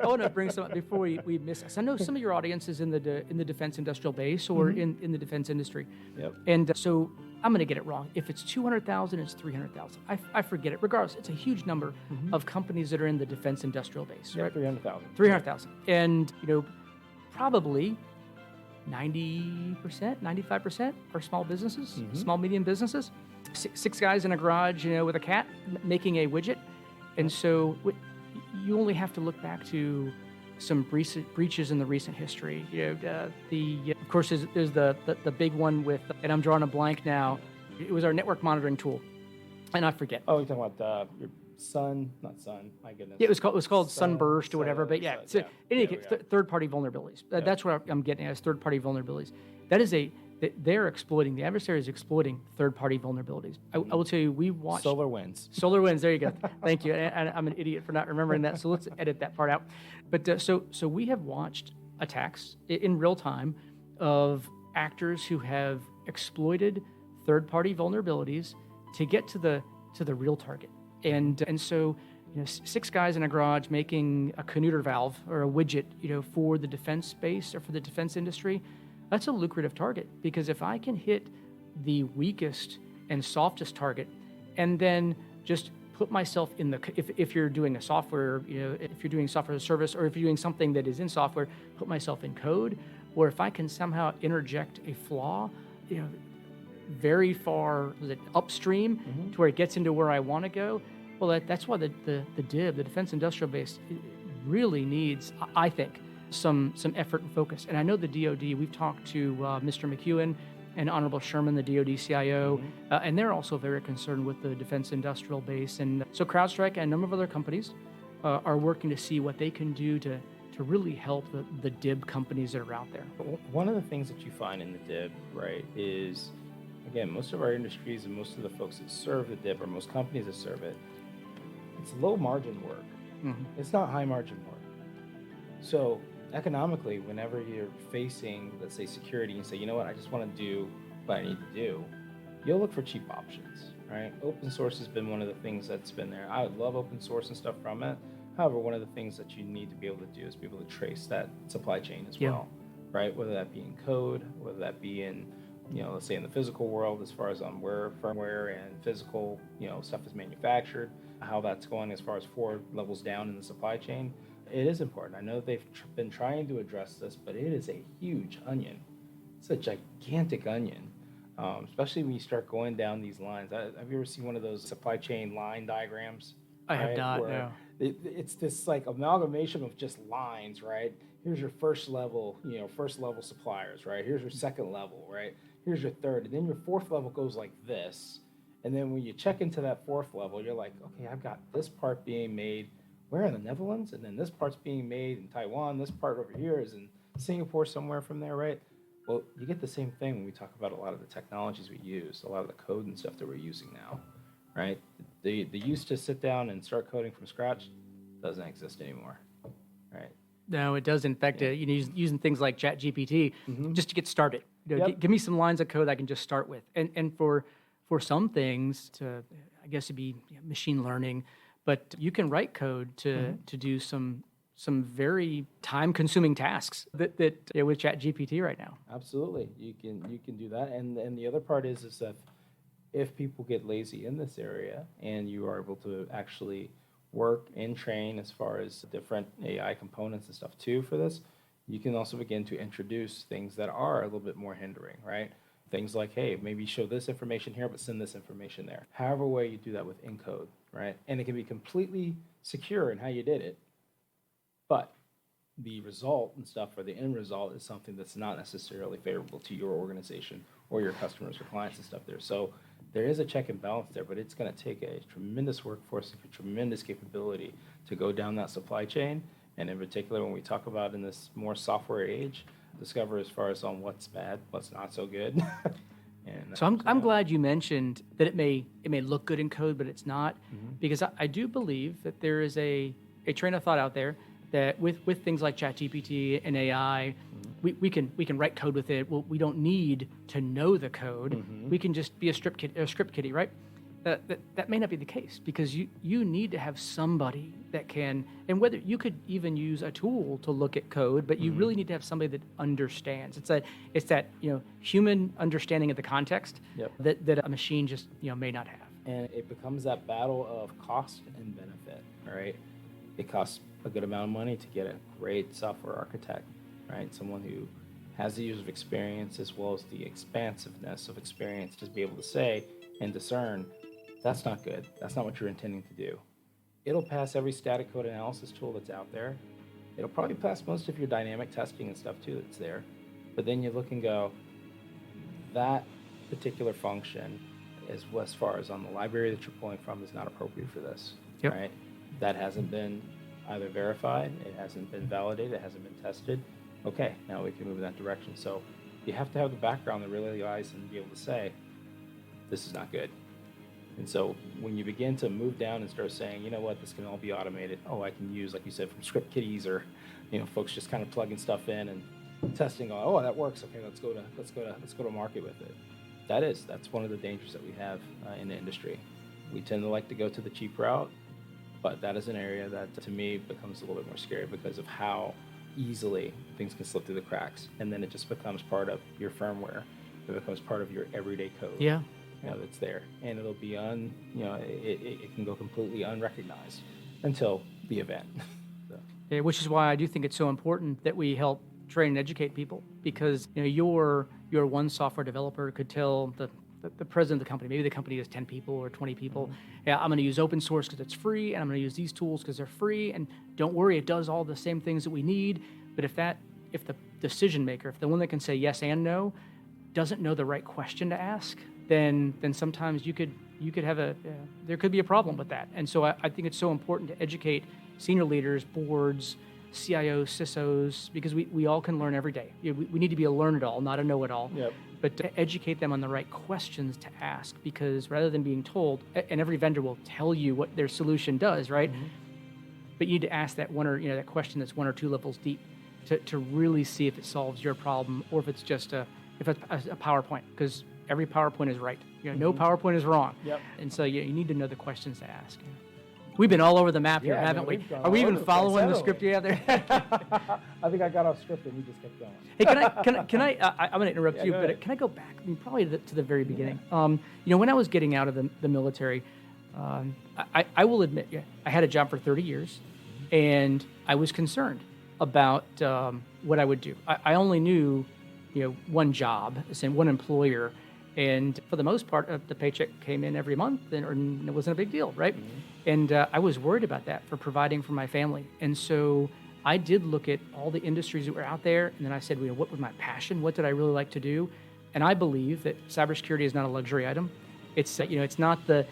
want to bring some up before we miss this. I know some of your audience is in the defense industrial base or in the defense industry. Yep. And so I'm going to get it wrong. If it's 200,000, it's 300,000. I forget it. Regardless, it's a huge number of companies that are in the defense industrial base. Yeah, right? 300,000. 300,000. And, probably 90%, 95% are small businesses, small, medium businesses. Six guys in a garage, with a cat making a widget. And so you only have to look back to some recent breaches in the recent history. Of course, there's the big one with, and I'm drawing a blank now. It was our network monitoring tool, and I forget. Oh, you're talking about your not Sun. My goodness. Yeah, it was called Sunburst or whatever. But yeah, in any case, third-party vulnerabilities. That's what I'm getting at, is third-party vulnerabilities. That is they're exploiting, the adversary is exploiting third-party vulnerabilities. I will tell you, we watched SolarWinds, there you go. Thank you. And I'm an idiot for not remembering that, so let's edit that part out. But so we have watched attacks in real time of actors who have exploited third-party vulnerabilities to get to the real target. And so, six guys in a garage making a Canuter valve or a widget, for the defense space or for the defense industry, that's a lucrative target, because if I can hit the weakest and softest target and then just put myself in if you're doing a software, if you're doing software as a service, or if you're doing something that is in software, put myself in code, or if I can somehow interject a flaw, very far upstream to where it gets into where I want to go. Well, that's why the DIB, the Defense Industrial Base, really needs, I think, some effort and focus. And I know the DoD. We've talked to Mr. McEwen and Honorable Sherman, the DoD CIO, and they're also very concerned with the Defense Industrial Base. And so CrowdStrike and a number of other companies are working to see what they can do to really help the DIB companies that are out there. One of the things that you find in the DIB, right, is, again, most of our industries and most of the folks that serve the DIB, or most companies that serve it, it's low margin work. It's not high margin work. So economically, whenever you're facing, let's say, security, and say, you know what, I just want to do what I need to do, you'll look for cheap options, right? Open source has been one of the things that's been there. I would love open source and stuff from it. However, one of the things that you need to be able to do is be able to trace that supply chain as well, right? Whether that be in code, whether that be in, let's say in the physical world, as far as on where firmware and physical, stuff is manufactured, how that's going as far as 4 levels down in the supply chain. It is important. I know they've been trying to address this, but it is a huge onion. It's a gigantic onion, especially when you start going down these lines. Have you ever seen one of those supply chain line diagrams? I have not, no. It's this amalgamation of just lines, right? Here's your first level suppliers, right? Here's your second level, right? Here's your third. And then your fourth level goes like this. And then when you check into that fourth level, you're like, okay, I've got this part being made where in the Netherlands? And then this part's being made in Taiwan. This part over here is in Singapore, somewhere from there, right? Well, you get the same thing when we talk about a lot of the technologies we use, a lot of the code and stuff that we're using now, right? The use to sit down and start coding from scratch doesn't exist anymore, right? No, it does. In fact, using things like ChatGPT just to get started. Give me some lines of code I can just start with. And for some things, I guess it'd be machine learning, but you can write code to do some very time-consuming tasks that with ChatGPT right now. Absolutely, you can do that. And the other part is that if people get lazy in this area and you are able to actually work and train as far as different AI components and stuff too for this, you can also begin to introduce things that are a little bit more hindering, right? Things like, hey, maybe show this information here, but send this information there. However way you do that with encode, right? And it can be completely secure in how you did it, but the result and stuff, or the end result, is something that's not necessarily favorable to your organization or your customers or clients and stuff there. So there is a check and balance there, but it's going to take a tremendous workforce and a tremendous capability to go down that supply chain. And in particular, when we talk about in this more software age, discover as far as on what's bad, what's not so good. And so I'm glad you mentioned that it may look good in code, but it's not, because I do believe that there is a train of thought out there that with things like ChatGPT and AI, we can write code with it. Well, we don't need to know the code. We can just be a script kiddie, right? That may not be the case, because you need to have somebody that can, and whether you could even use a tool to look at code, but you really need to have somebody that understands. It's that human understanding of the context that a machine just may not have. And it becomes that battle of cost and benefit, right? It costs a good amount of money to get a great software architect, right? Someone who has the user experience as well as the expansiveness of experience to be able to say and discern, that's not good. That's not what you're intending to do. It'll pass every static code analysis tool that's out there. It'll probably pass most of your dynamic testing and stuff too that's there. But then you look and go, that particular function, as far as on the library that you're pulling from, is not appropriate for this, right? That hasn't been either verified, it hasn't been validated, it hasn't been tested. Okay, now we can move in that direction. So you have to have the background that really lies and be able to say, this is not good. And so when you begin to move down and start saying, you know what, this can all be automated. Oh, I can use, like you said, from script kiddies, or folks just kind of plugging stuff in and testing on, oh, that works. Okay, let's go to market with it. That's one of the dangers that we have in the industry. We tend to like to go to the cheap route, but that is an area that to me becomes a little bit more scary because of how easily things can slip through the cracks. And then it just becomes part of your firmware. It becomes part of your everyday code. Yeah. That's there, and it'll be it can go completely unrecognized until the event. So. Yeah, which is why I do think it's so important that we help train and educate people, because your one software developer could tell the president of the company, maybe the company has 10 people or 20 people, yeah, I'm going to use open source because it's free, and I'm going to use these tools because they're free, and don't worry, it does all the same things that we need. But if the decision maker, if the one that can say yes and no, doesn't know the right question to ask, then sometimes you could have there could be a problem with that. And so I think it's so important to educate senior leaders, boards, CIOs, CISOs, because we all can learn every day. We need to be a learn-it-all, not a know-it-all. Yep. But to educate them on the right questions to ask, because rather than being told, and every vendor will tell you what their solution does, right? But you need to ask that that question that's 1 or 2 levels deep to really see if it solves your problem, or if it's just a PowerPoint, because every PowerPoint is right. No PowerPoint is wrong. Yep. And so you need to know the questions to ask. We've been all over the map here, haven't we? Are we even following the script you have there? I think I got off script and we just kept going. Hey, can I I'm going to interrupt you, but can I go back? Probably to the very beginning. When I was getting out of the military, I will admit, I had a job for 30 years, and I was concerned about what I would do. I only knew, one job, one employer. And for the most part, the paycheck came in every month, and it wasn't a big deal, right? And I was worried about that for providing for my family. And so I did look at all the industries that were out there, and then I said, what was my passion? What did I really like to do? And I believe that cybersecurity is not a luxury item. It's it's not the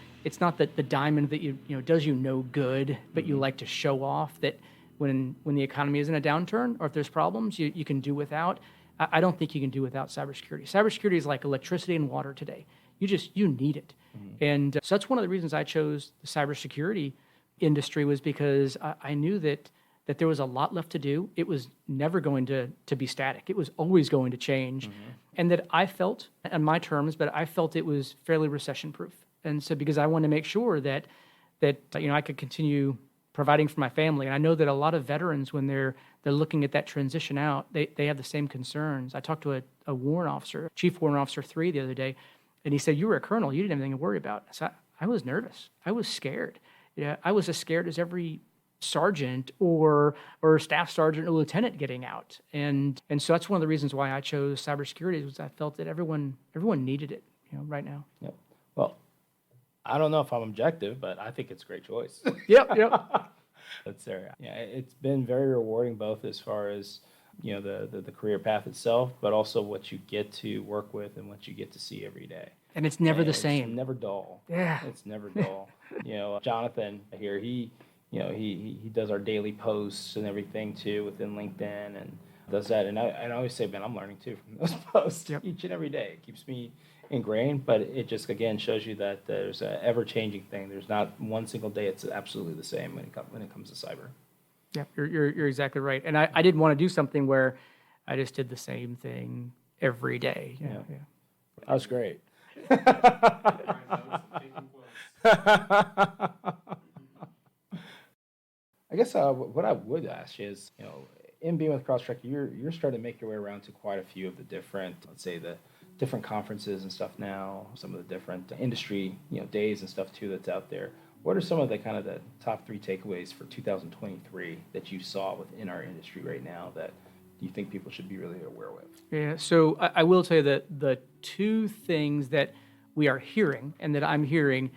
diamond that does you no good, but you like to show off that when the economy is in a downturn, or if there's problems, you can do without. I don't think you can do without cybersecurity. Cybersecurity is like electricity and water today. You need it. And so that's one of the reasons I chose the cybersecurity industry, was because I knew that that there was a lot left to do. It was never going to be static. It was always going to change. And that I felt, on my terms, but I felt it was fairly recession-proof. And so because I wanted to make sure that I could continue providing for my family. And I know that a lot of veterans, when they're looking at that transition out, they have the same concerns. I talked to a warrant officer, Chief Warrant Officer 3 the other day, and he said, "You were a colonel. You didn't have anything to worry about." So I was nervous. I was scared. I was as scared as every sergeant or staff sergeant or lieutenant getting out. And so that's one of the reasons why I chose cybersecurity, was I felt that everyone needed it, right now. Yep. Well, I don't know if I'm objective, but I think it's a great choice. Yep. That's there. Yeah, it's been very rewarding, both as far as the career path itself, but also what you get to work with and what you get to see every day. And it's never the It's same. never dull. Yeah. It's never dull. Jonathan here, he does our daily posts and everything too within LinkedIn, and does that. And I always say, man, I'm learning too from those posts each and every day. It keeps me ingrained, but it just, again, shows you that there's an ever-changing thing. There's not one single day it's absolutely the same when it comes to cyber. Yeah, you're exactly right. And I didn't want to do something where I just did the same thing every day. Yeah. That was great. I guess what I would ask you is, in being with CrowdStrike, you're starting to make your way around to quite a few of the different, let's say, the different conferences and stuff now, some of the different industry, days and stuff too that's out there. What are some of the kind of the top 3 takeaways for 2023 that you saw within our industry right now that you think people should be really aware with? Yeah, so I will tell you that the 2 things that we are hearing and that I'm hearing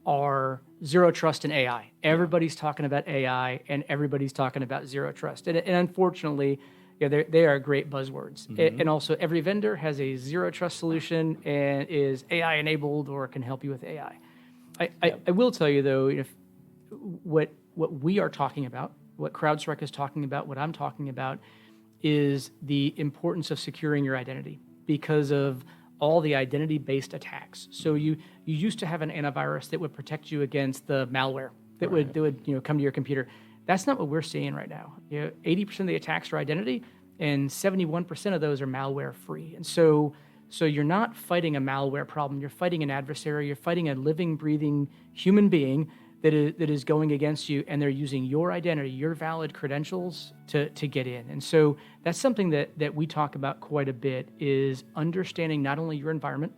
are zero trust and AI. Everybody's talking about AI and everybody's talking about zero trust. And unfortunately, they are great buzzwords. And also every vendor has a zero trust solution and is AI enabled or can help you with AI. I will tell you though, if what we are talking about, what CrowdStrike is talking about, what I'm talking about, is the importance of securing your identity because of all the identity-based attacks. So you used to have an antivirus that would protect you against the malware that would come to your computer. That's not what we're seeing right now. 80% of the attacks are identity, and 71% of those are malware-free. And so you're not fighting a malware problem. You're fighting an adversary. You're fighting a living, breathing human being that is going against you, and they're using your identity, your valid credentials to get in. And so that's something that we talk about quite a bit, is understanding not only your environment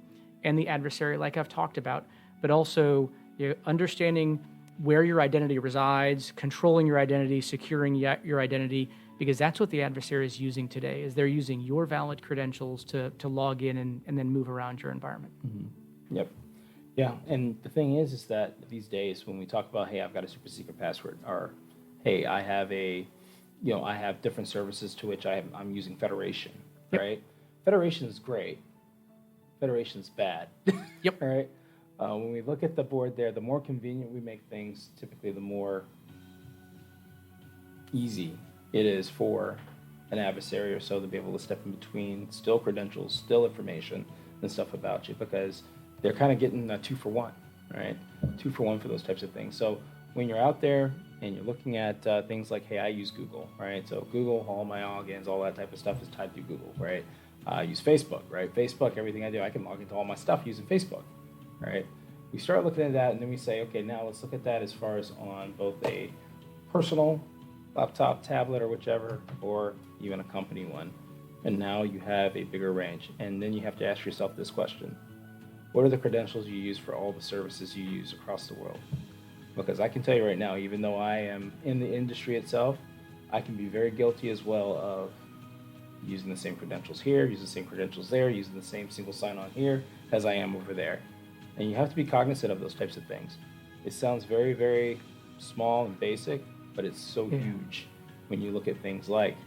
and the adversary, like I've talked about, but also understanding where your identity resides, controlling your identity, securing your identity, because that's what the adversary is using today, is they're using your valid credentials to log in and then move around your environment. Mm-hmm. Yep. Yeah, and the thing is that these days when we talk about, hey, I've got a super secret password, or hey, I have I have different services to which I'm using Federation, right? Federation is great. Federation is bad. Yep. Right. When we look at the board there, the more convenient we make things, typically the more easy it is for an adversary or so to be able to step in between, still credentials, still information and stuff about you, because they're kind of getting a 2-for-1, right? 2-for-1 for those types of things. So when you're out there and you're looking at things like, hey, I use Google, right? So Google, all my logins, all that type of stuff is tied through Google, right? I use Facebook, right? Facebook, everything I do, I can log into all my stuff using Facebook, right? We start looking at that, and then we say, okay, now let's look at that as far as on both a personal laptop, tablet, or whichever, or even a company one. And now you have a bigger range. And then you have to ask yourself this question: what are the credentials you use for all the services you use across the world? Because I can tell you right now, even though I am in the industry itself, I can be very guilty as well of using the same credentials here, using the same credentials there, using the same single sign-on here as I am over there. And you have to be cognizant of those types of things. It sounds very, very small and basic, but it's so huge when you look at things like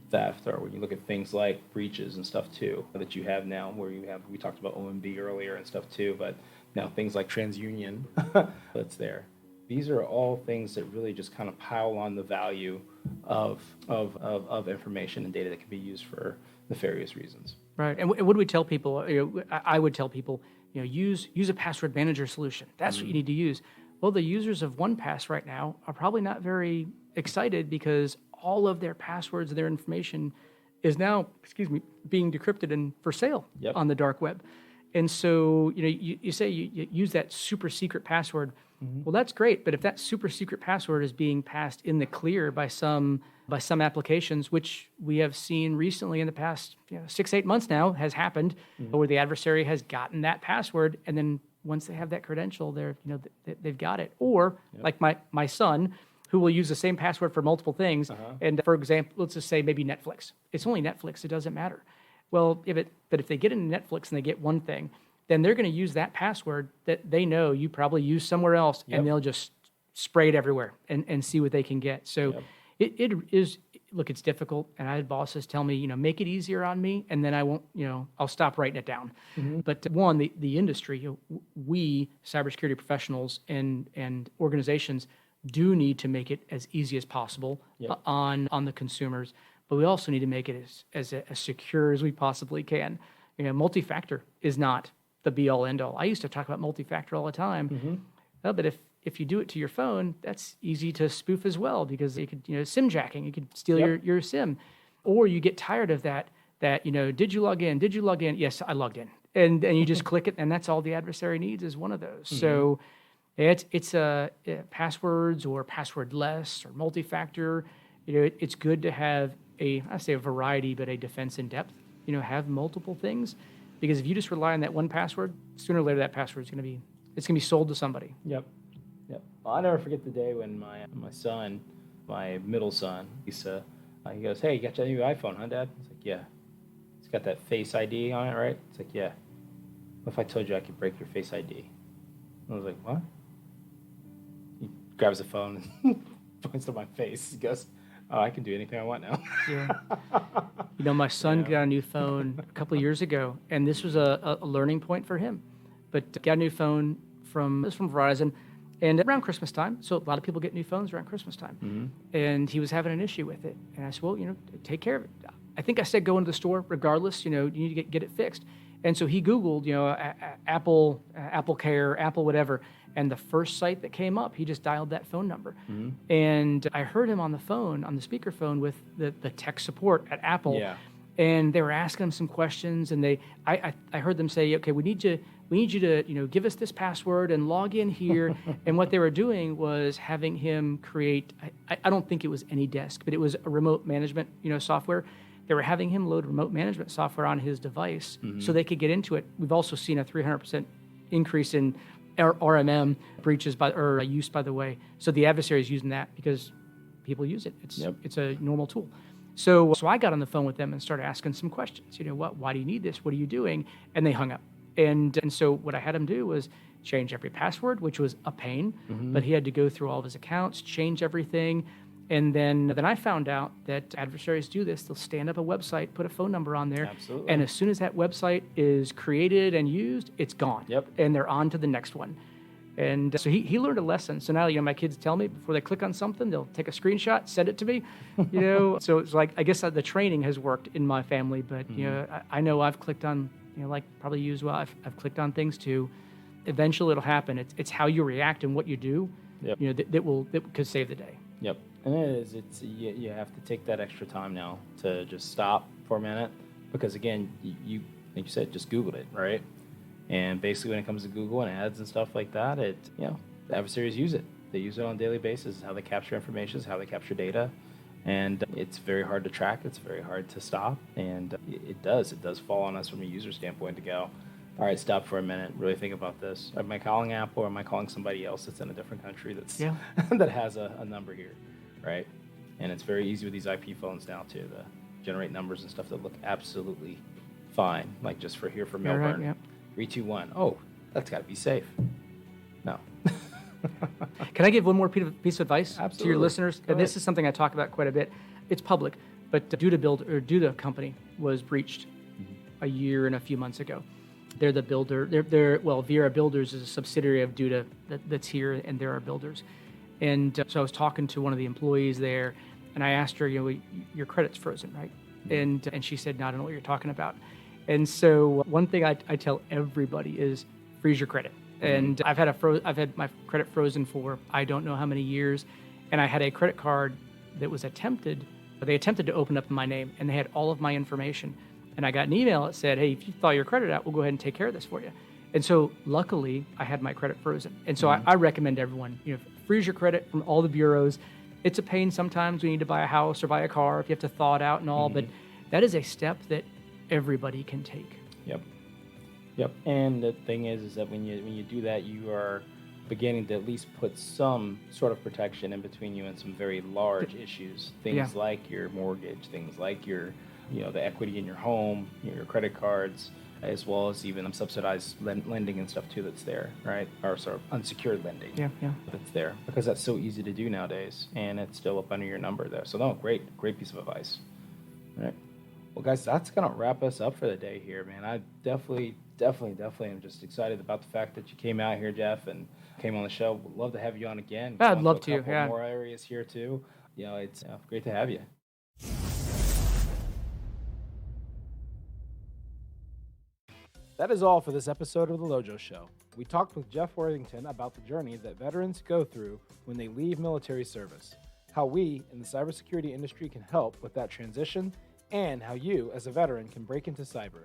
theft, or when you look at things like breaches and stuff too, that you have now, where we talked about OMB earlier and stuff too, but now things like TransUnion that's there. These are all things that really just kind of pile on the value of information and data that can be used for nefarious reasons. Right. And what do we tell people? I would tell people, use a password manager solution. That's what you need to use. Well, the users of OnePass right now are probably not very excited because all of their passwords and their information is now, being decrypted and for sale on the dark web. And so, you say you use that super secret password. Well, that's great, but if that super secret password is being passed in the clear by some applications, which we have seen recently in the past 6-8 months now has happened, where the adversary has gotten that password, and then once they have that credential, they've got it. Or like my son, who will use the same password for multiple things, and for example, let's just say maybe Netflix. It's only Netflix; it doesn't matter. Well, but if they get into Netflix and they get one thing, then they're going to use that password that they know you probably use somewhere else, and they'll just spray it everywhere and see what they can get. So it is, look, it's difficult, and I had bosses tell me, make it easier on me, and then I won't, I'll stop writing it down. But one, the industry, we cybersecurity professionals and organizations do need to make it as easy as possible on the consumers, but we also need to make it as secure as we possibly can. Multi-factor is not the be-all, end-all. I used to talk about multi-factor all the time, but if you do it to your phone, that's easy to spoof as well, because you could, SIM jacking, you could steal your SIM, or you get tired of that, did you log in? Did you log in? Yes, I logged in, and you just click it, and that's all the adversary needs is one of those. So it's passwords or passwordless or multi-factor. It's good to have a variety, but a defense in depth. Have multiple things, because if you just rely on that one password, sooner or later that password is going to be sold to somebody. Yep. Well, I'll never forget the day when my son, my middle son, he goes, "Hey, you got your new iPhone, huh, Dad?" I was like, "Yeah." It's got that Face ID on it, right? It's like, "Yeah." What if I told you I could break your Face ID? I was like, "What?" He grabs the phone and points to my face. He goes, "Oh, I can do anything I want now." Yeah. My son got a new phone a couple of years ago, and this was a learning point for him. But got a new phone from Verizon, and around Christmas time. So a lot of people get new phones around Christmas time. And he was having an issue with it. And I said, well, take care of it. I think I said go into the store regardless, you need to get it fixed. And so he Googled, Apple Care, Apple whatever. And the first site that came up, he just dialed that phone number. And I heard him on the phone, on the speakerphone with the tech support at Apple. Yeah. And they were asking him some questions, and I heard them say, okay, we need you to give us this password and log in here. And what they were doing was having him create, I don't think it was AnyDesk, but it was a remote management software. They were having him load remote management software on his device so they could get into it. We've also seen a 300% increase in RMM breaches use, by the way. So the adversary is using that because people use it. It's a normal tool. So I got on the phone with them and started asking some questions. Why do you need this? What are you doing? And they hung up. And so what I had him do was change every password, which was a pain, but he had to go through all of his accounts, change everything. And then I found out that adversaries do this. They'll stand up a website, put a phone number on there. Absolutely. And as soon as that website is created and used, it's gone. And they're on to the next one. And so he learned a lesson. So now, my kids tell me before they click on something, they'll take a screenshot, send it to me, So it's like, I guess the training has worked in my family, but, I know I've clicked on, like probably you as well, I've clicked on things too. Eventually it'll happen. It's how you react and what you do, that could save the day. Yep. And you have to take that extra time now to just stop for a minute, because again, you like you said, just Googled it, right? And basically when it comes to Google and ads and stuff like that, the adversaries use it. They use it on a daily basis. It's how they capture information, it's how they capture data. And it's very hard to track. It's very hard to stop. And it does fall on us from a user standpoint to go, all right, stop for a minute, really think about this. Am I calling Apple, or am I calling somebody else that's in a different country that has a number here, right? And it's very easy with these IP phones now too, to generate numbers and stuff that look absolutely fine, like just for Melbourne. Right, 321. Oh, that's got to be safe. No. Can I give one more piece of advice Absolutely. to your listeners? And this is something I talk about quite a bit. It's public, but Duda company was breached a year and a few months ago. They're the builder. Viera Builders is a subsidiary of Duda that's here, and there are builders. And so I was talking to one of the employees there, and I asked her, your credit's frozen, right? And she said, no, I don't know what you're talking about. And so one thing I tell everybody is freeze your credit. And I've had my credit frozen for I don't know how many years, And I had a credit card that was they attempted to open up in my name, and they had all of my information. And I got an email that said, hey, if you thaw your credit out, we'll go ahead and take care of this for you. And so luckily, I had my credit frozen. And so I recommend everyone, freeze your credit from all the bureaus. It's a pain sometimes when you need to buy a house or buy a car if you have to thaw it out and all, but that is a step that everybody can take. Yep. And the thing is that when you do that, you are beginning to at least put some sort of protection in between you and some very large issues. Things like your mortgage, things like your, the equity in your home, your credit cards, as well as even subsidized lending and stuff too that's there, right? Or sort of unsecured lending that's there, because that's so easy to do nowadays, and it's still up under your number there. So no, great piece of advice. All right. Well, guys, that's going to wrap us up for the day here, man. I definitely am just excited about the fact that you came out here, Jeff, and came on the show. Would love to have you on again. I'd love to, a couple more areas here too. It's great to have you. That is all for this episode of the LoJo Show. We talked with Jeff Worthington about the journey that veterans go through when they leave military service, how we in the cybersecurity industry can help with that transition, and how you, as a veteran, can break into cyber.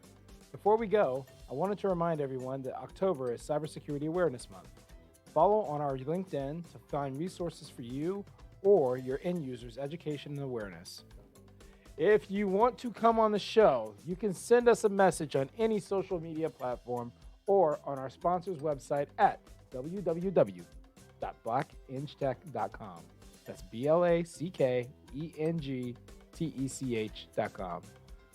Before we go, I wanted to remind everyone that October is Cybersecurity Awareness Month. Follow on our LinkedIn to find resources for you or your end users' education and awareness. If you want to come on the show, you can send us a message on any social media platform or on our sponsor's website at www.blackinchtech.com. That's BLACKENGTECH.com.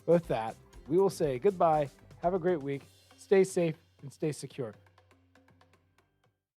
With that, we will say goodbye, have a great week, stay safe, and stay secure.